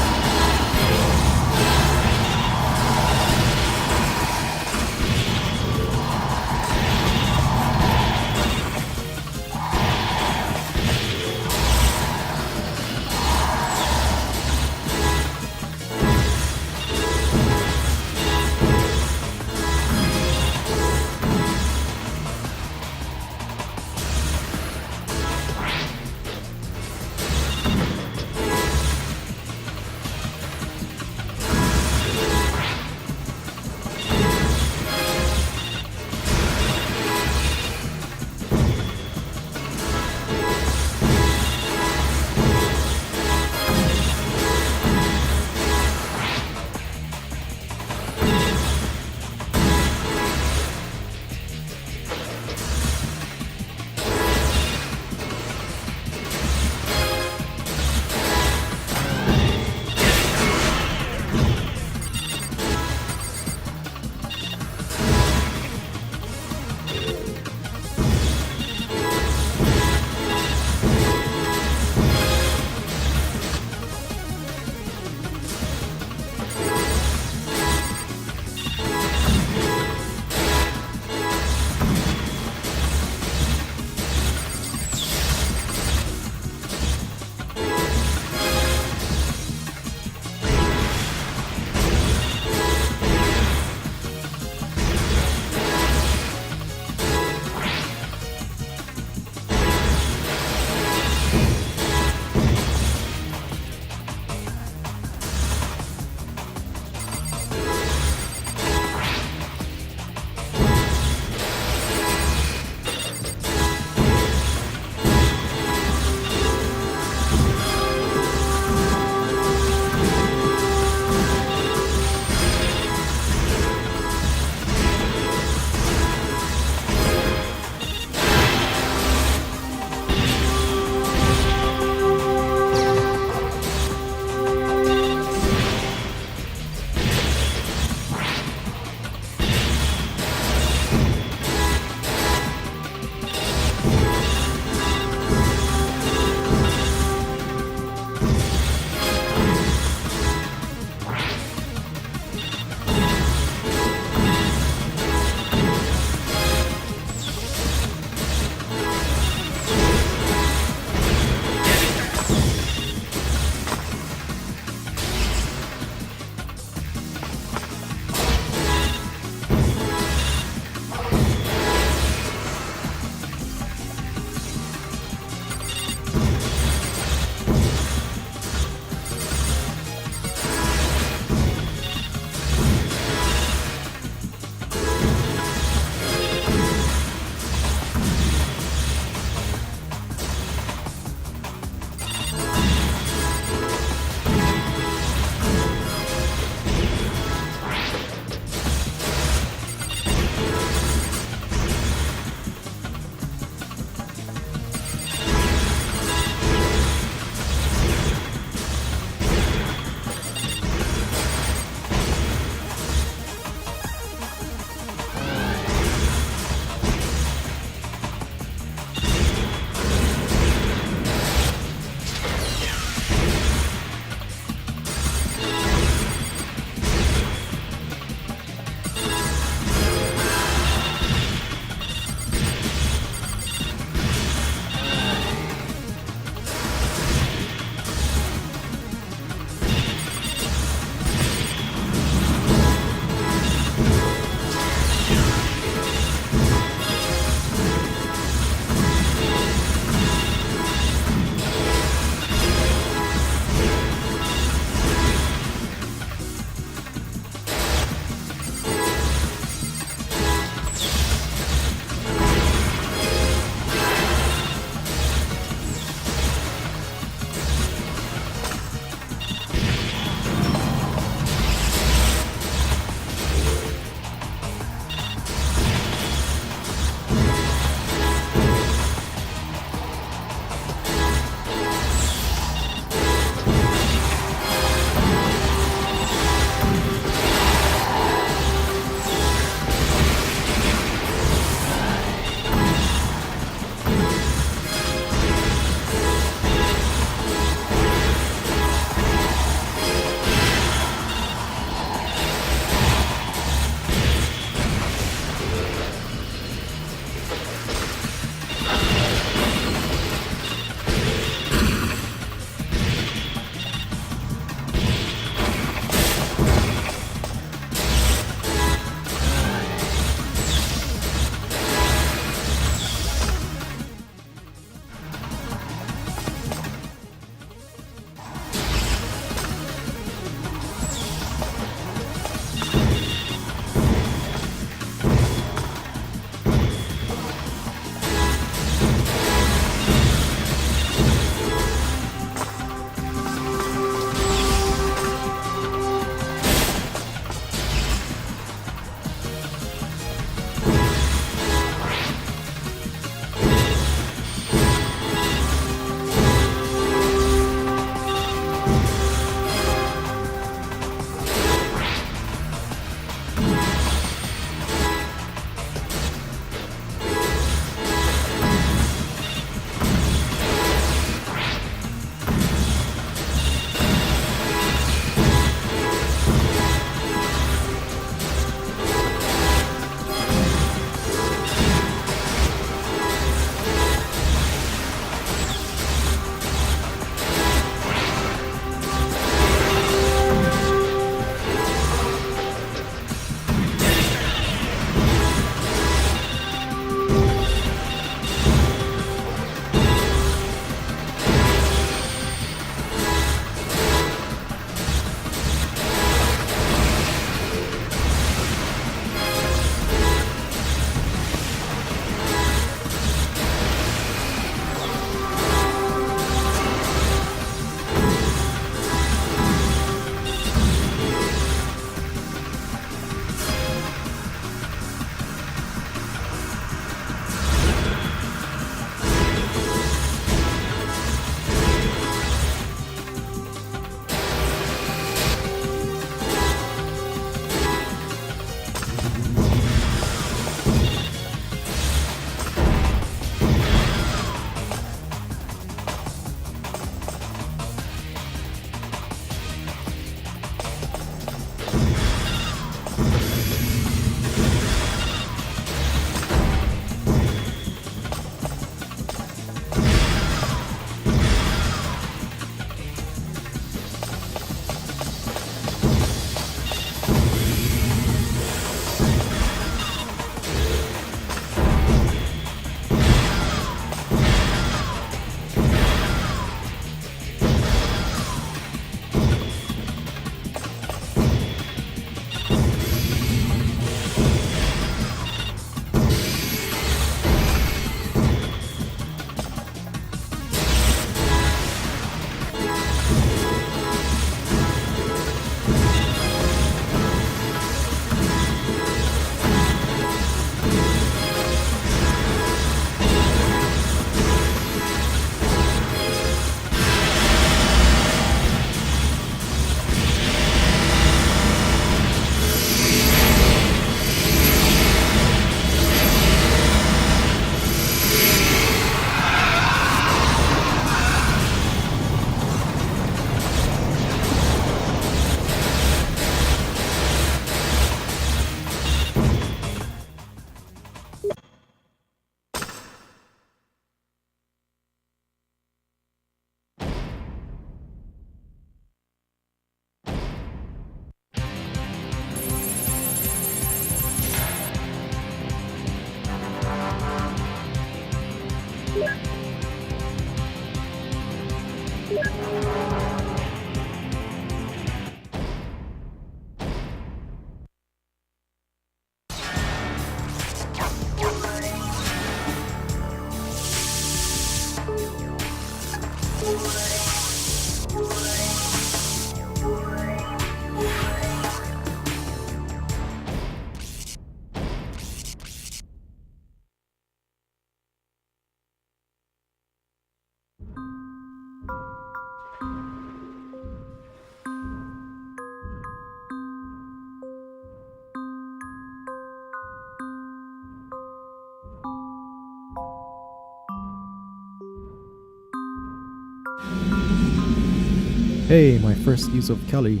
Hey, my first use of Kelly.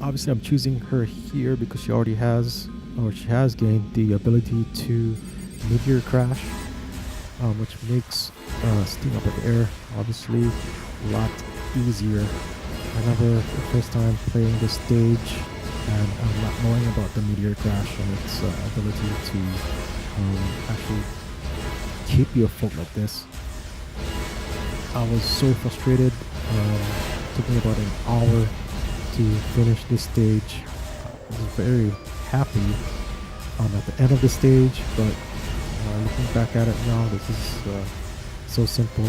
Obviously, I'm choosing her here because she already has, or she has gained the ability to meteor crash, which makes steam up in the air obviously a lot easier. I remember the first time playing this stage and not knowing about the meteor crash and its ability to actually keep you afloat like this. I was so frustrated. It took me about an hour to finish this stage. I was very happy at the end of the stage, but looking back at it now, this is so simple.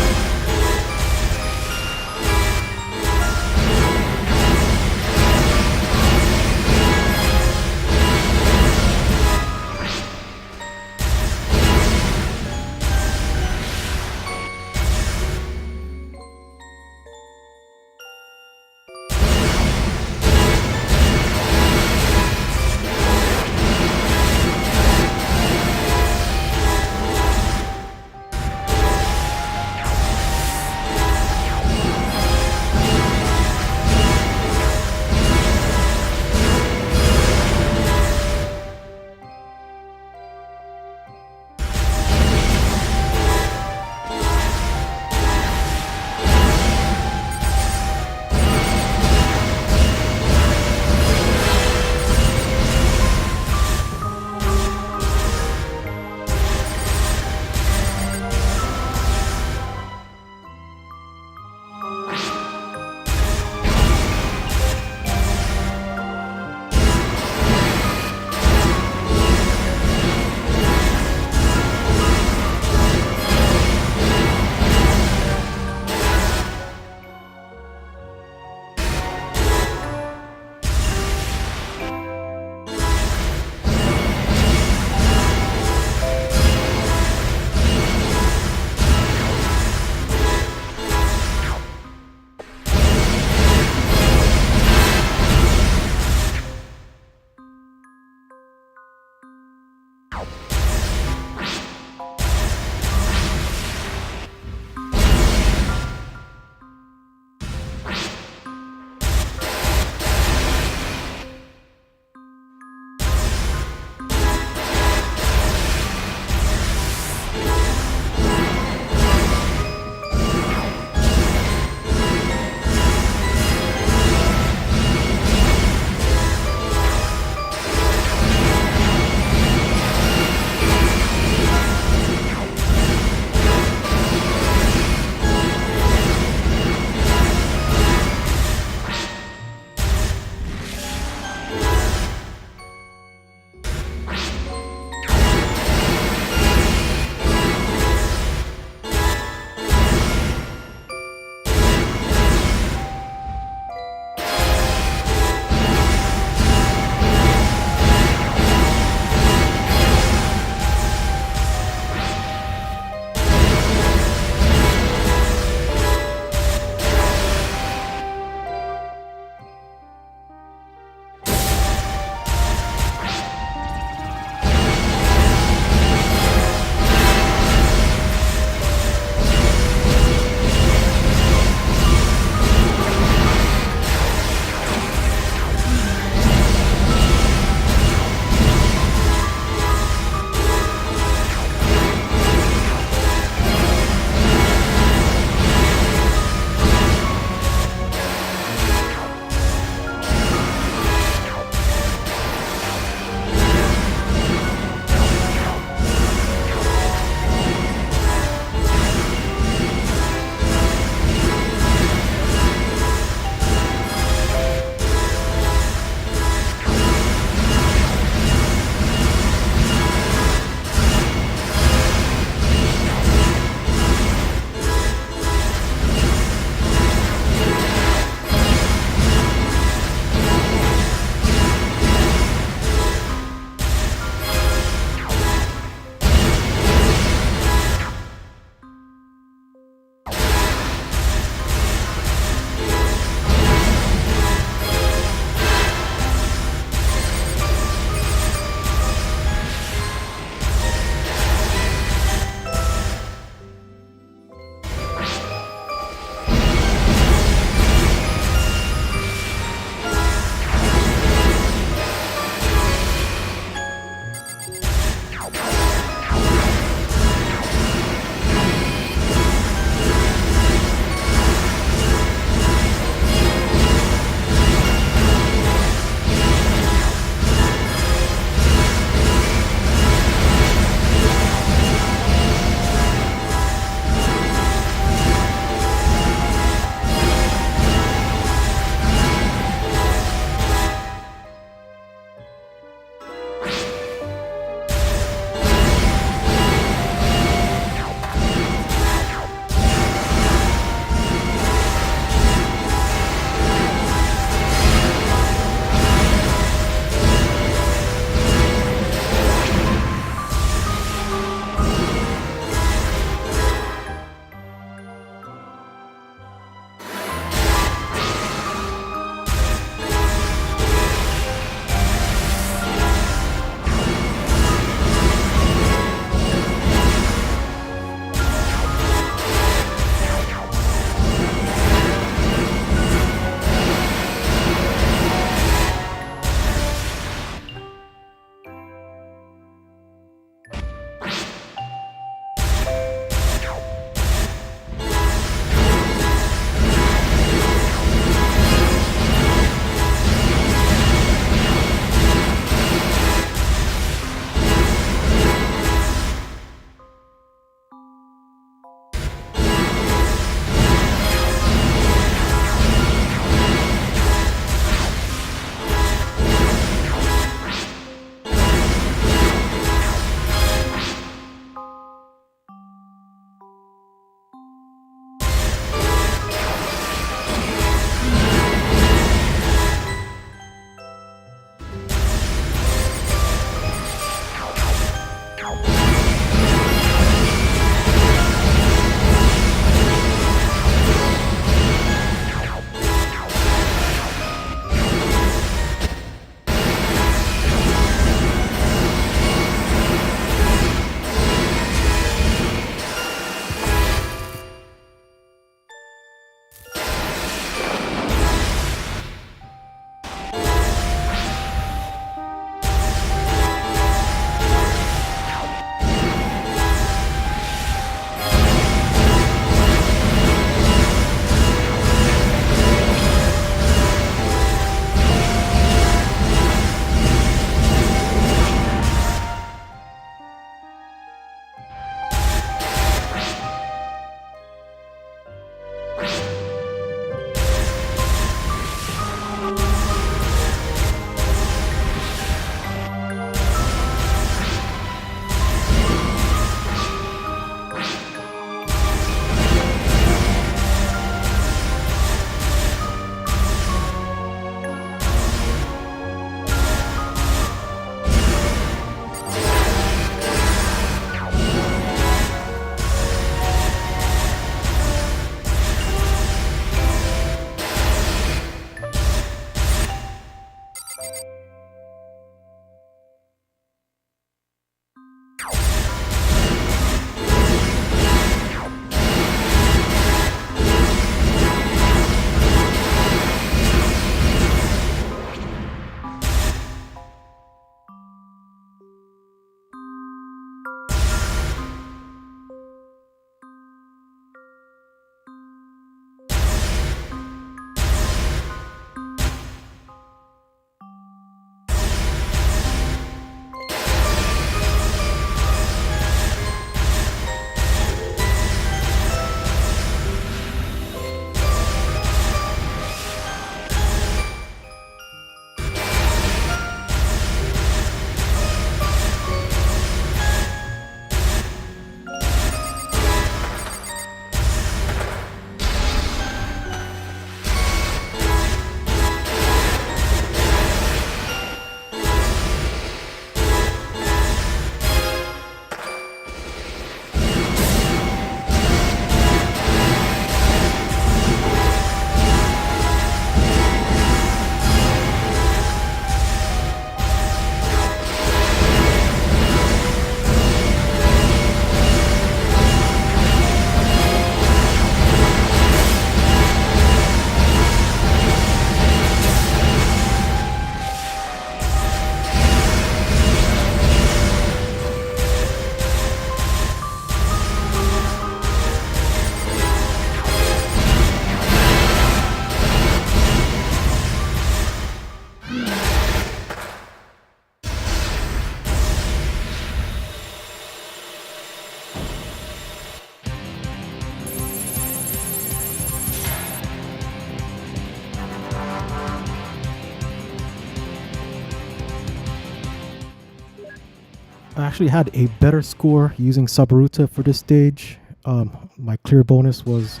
I actually had a better score using Sabaruta for this stage. My clear bonus was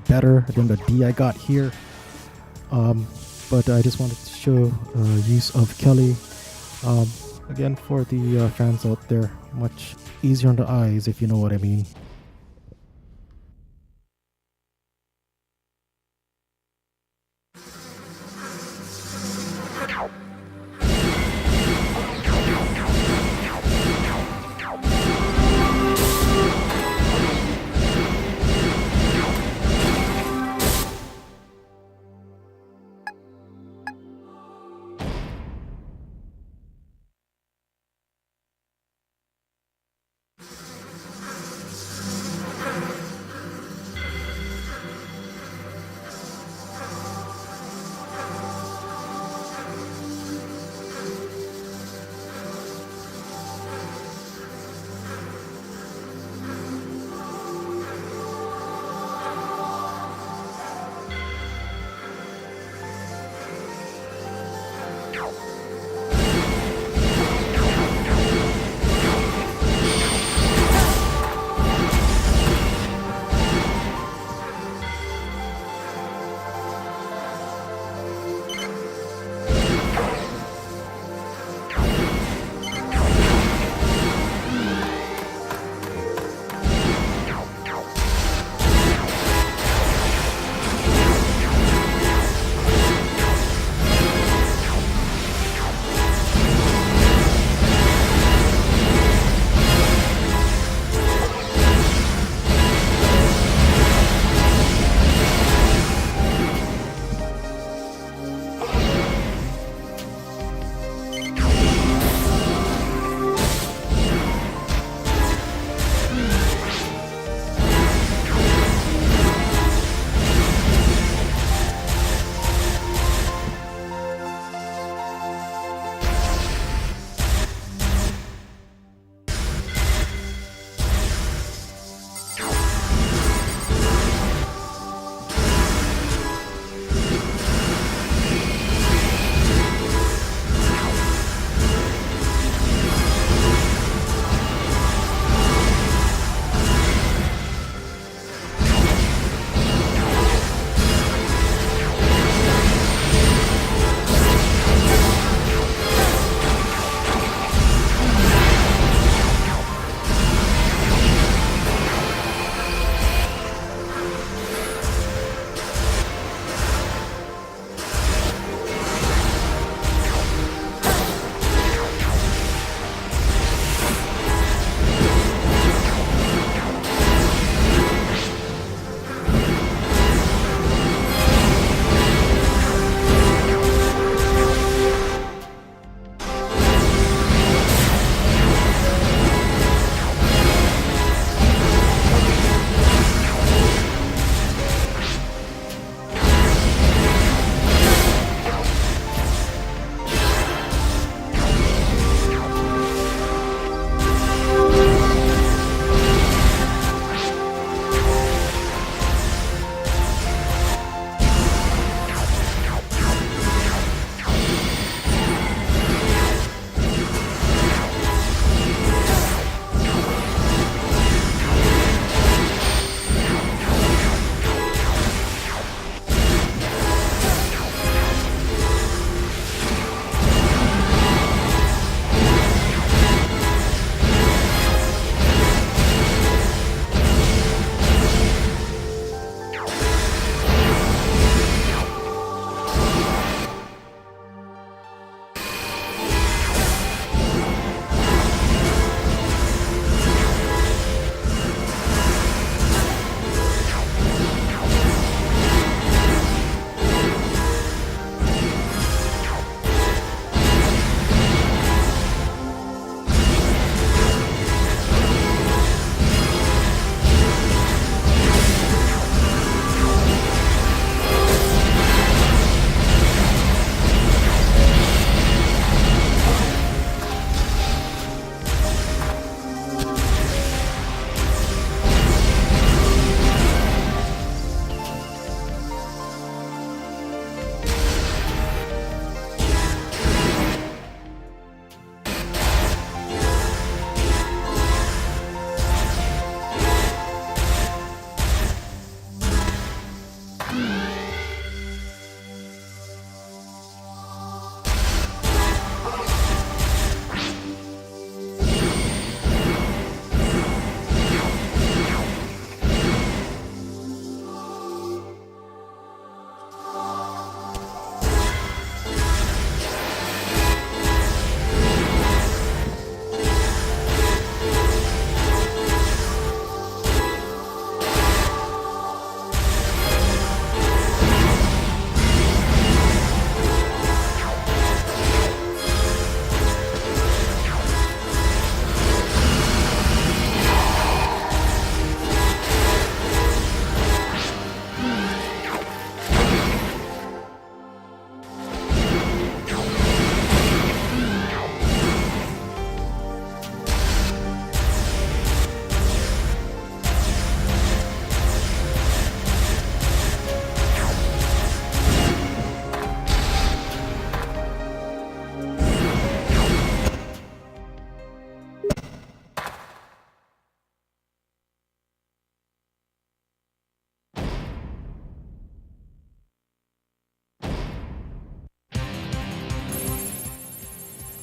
better than the D I got here. But I just wanted to show use of Kelly. Again, for the fans out there, much easier on the eyes, if you know what I mean.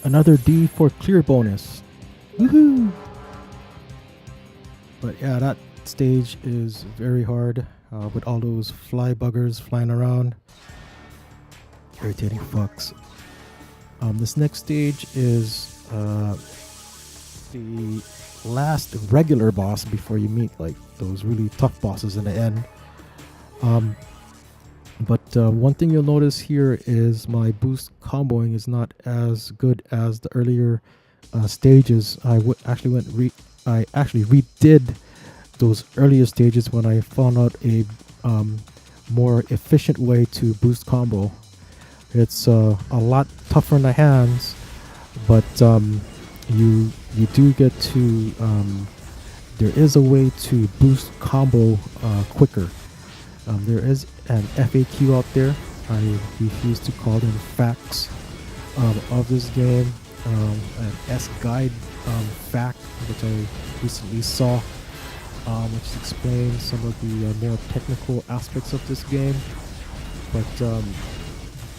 another D for clear bonus. Woohoo! But yeah, that stage is very hard with all those fly buggers flying around. Irritating fucks. This next stage is the last regular boss before you meet like those really tough bosses in the end. But one thing you'll notice here is my boost comboing is not as good as the earlier stages. I actually redid those earlier stages when I found out a more efficient way to boost combo. It's a lot tougher in the hands, but you do get to there is a way to boost combo quicker. There is an FAQ out there. I refuse to call them facts of this game. An S-Guide fact which I recently saw, which explains some of the more technical aspects of this game. But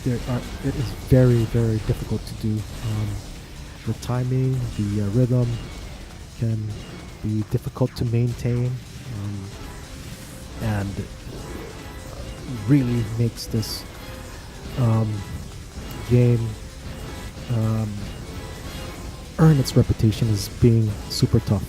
it is very, very difficult to do. The timing, the rhythm can be difficult to maintain, and really makes this game earn its reputation as being super tough.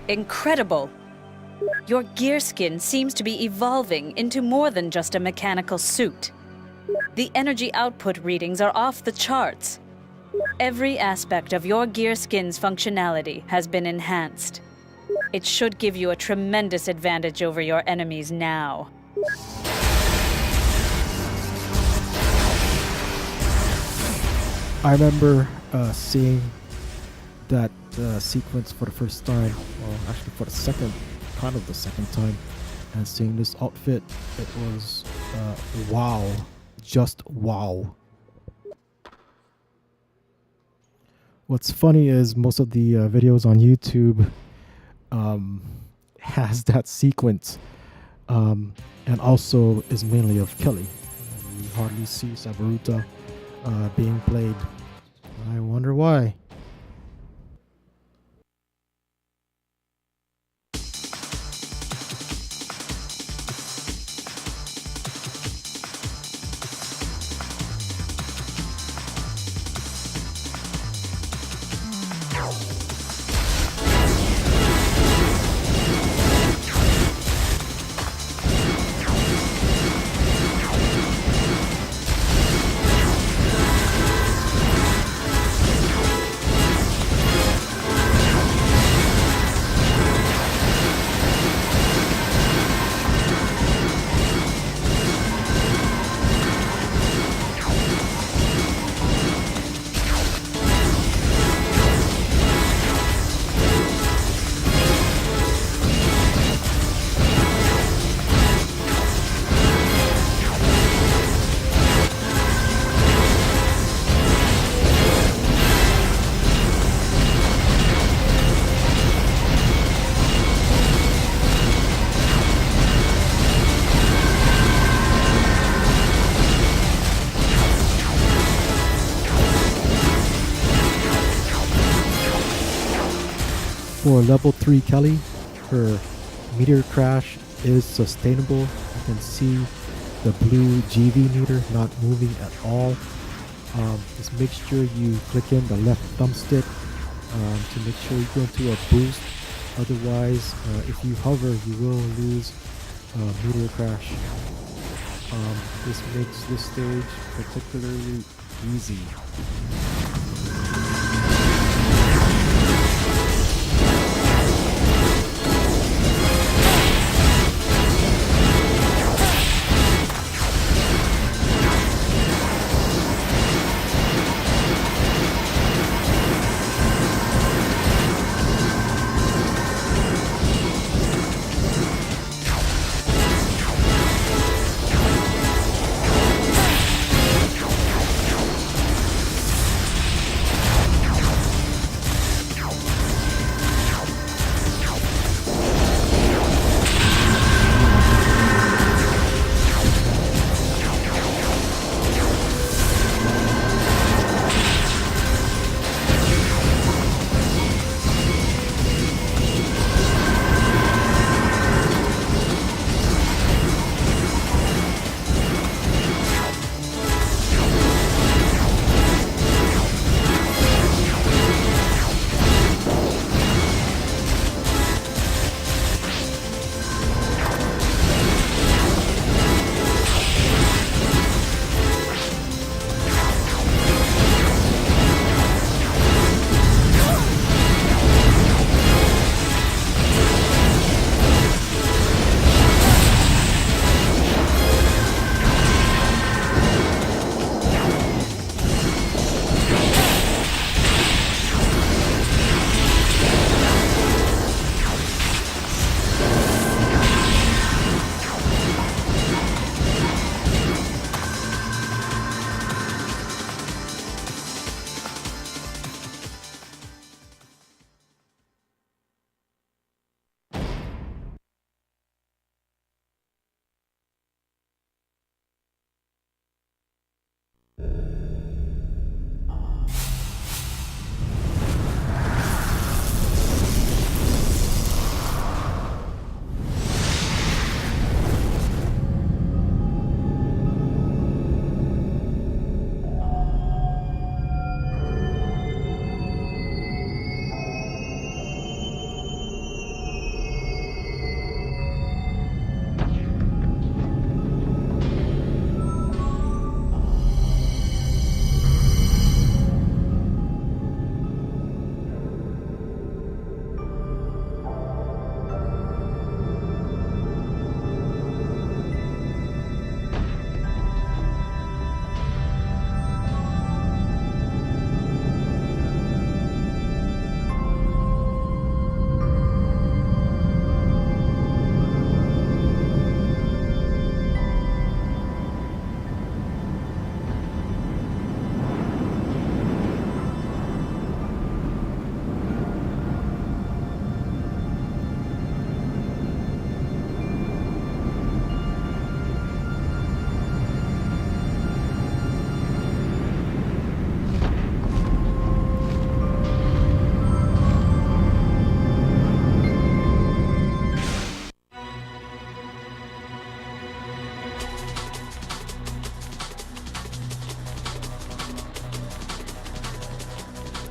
Incredible! Your gear skin seems to be evolving into more than just a mechanical suit. The energy output readings are off the charts. Every aspect of your gear skin's functionality has been enhanced. It should give you a tremendous advantage over your enemies now. I remember seeing that sequence for the first time, well, actually for the second time, and seeing this outfit, it was wow, just wow. What's funny is most of the videos on YouTube has that sequence, and also is mainly of Kelly. You hardly see Sabaruta being played. I wonder why. For level 3 Kelly, her meteor crash is sustainable. You can see the blue GV meter not moving at all. Just make sure you click in the left thumbstick to make sure you go into a boost. Otherwise, if you hover, you will lose meteor crash. This makes this stage particularly easy.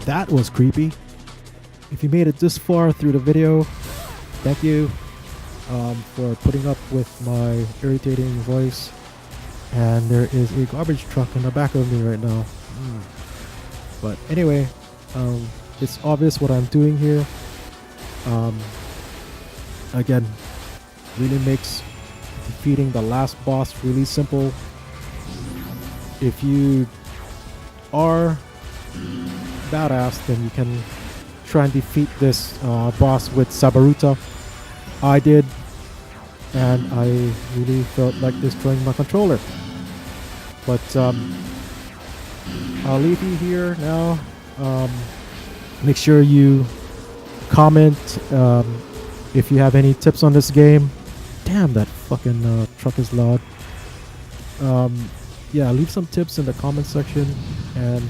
that was creepy. If you made it this far through the video, thank you for putting up with my irritating voice. And there is a garbage truck in the back of me right now. But anyway, it's obvious what I'm doing here. Again, really makes defeating the last boss really simple. If you are badass, then you can try and defeat this boss with Sabaruta. I did, and I really felt like destroying my controller. But I'll leave you here now. Make sure you comment if you have any tips on this game. Damn, that fucking truck is loud. Yeah, leave some tips in the comment section, and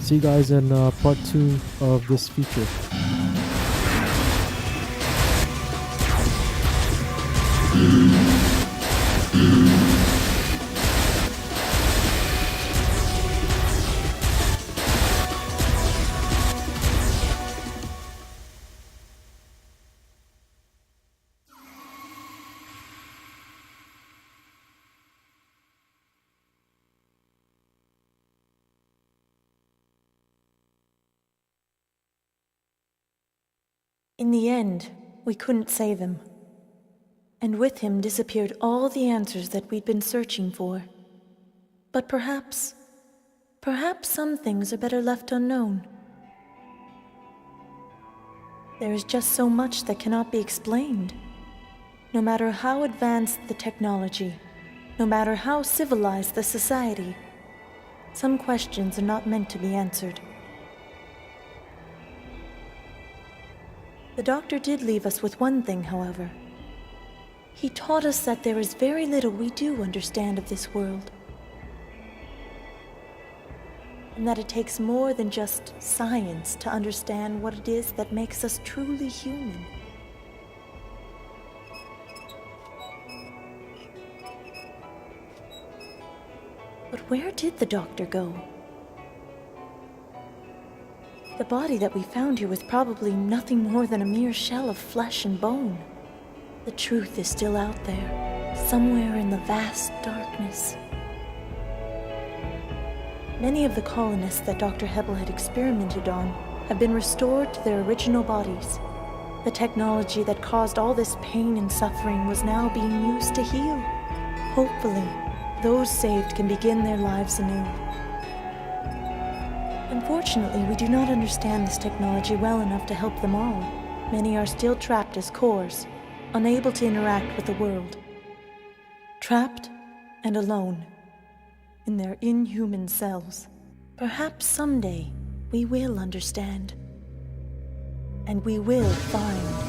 see you guys in part 2 of this feature. In the end, we couldn't save him. And with him disappeared all the answers that we'd been searching for. But perhaps some things are better left unknown. There is just so much that cannot be explained. No matter how advanced the technology, no matter how civilized the society, some questions are not meant to be answered. The doctor did leave us with one thing, however. He taught us that there is very little we do understand of this world, and that it takes more than just science to understand what it is that makes us truly human. But where did the doctor go? The body that we found here was probably nothing more than a mere shell of flesh and bone. The truth is still out there, somewhere in the vast darkness. Many of the colonists that Dr. Hebbel had experimented on have been restored to their original bodies. The technology that caused all this pain and suffering was now being used to heal. Hopefully, those saved can begin their lives anew. Unfortunately, we do not understand this technology well enough to help them all. Many are still trapped as cores, unable to interact with the world. Trapped and alone in their inhuman cells. Perhaps someday we will understand, and we will find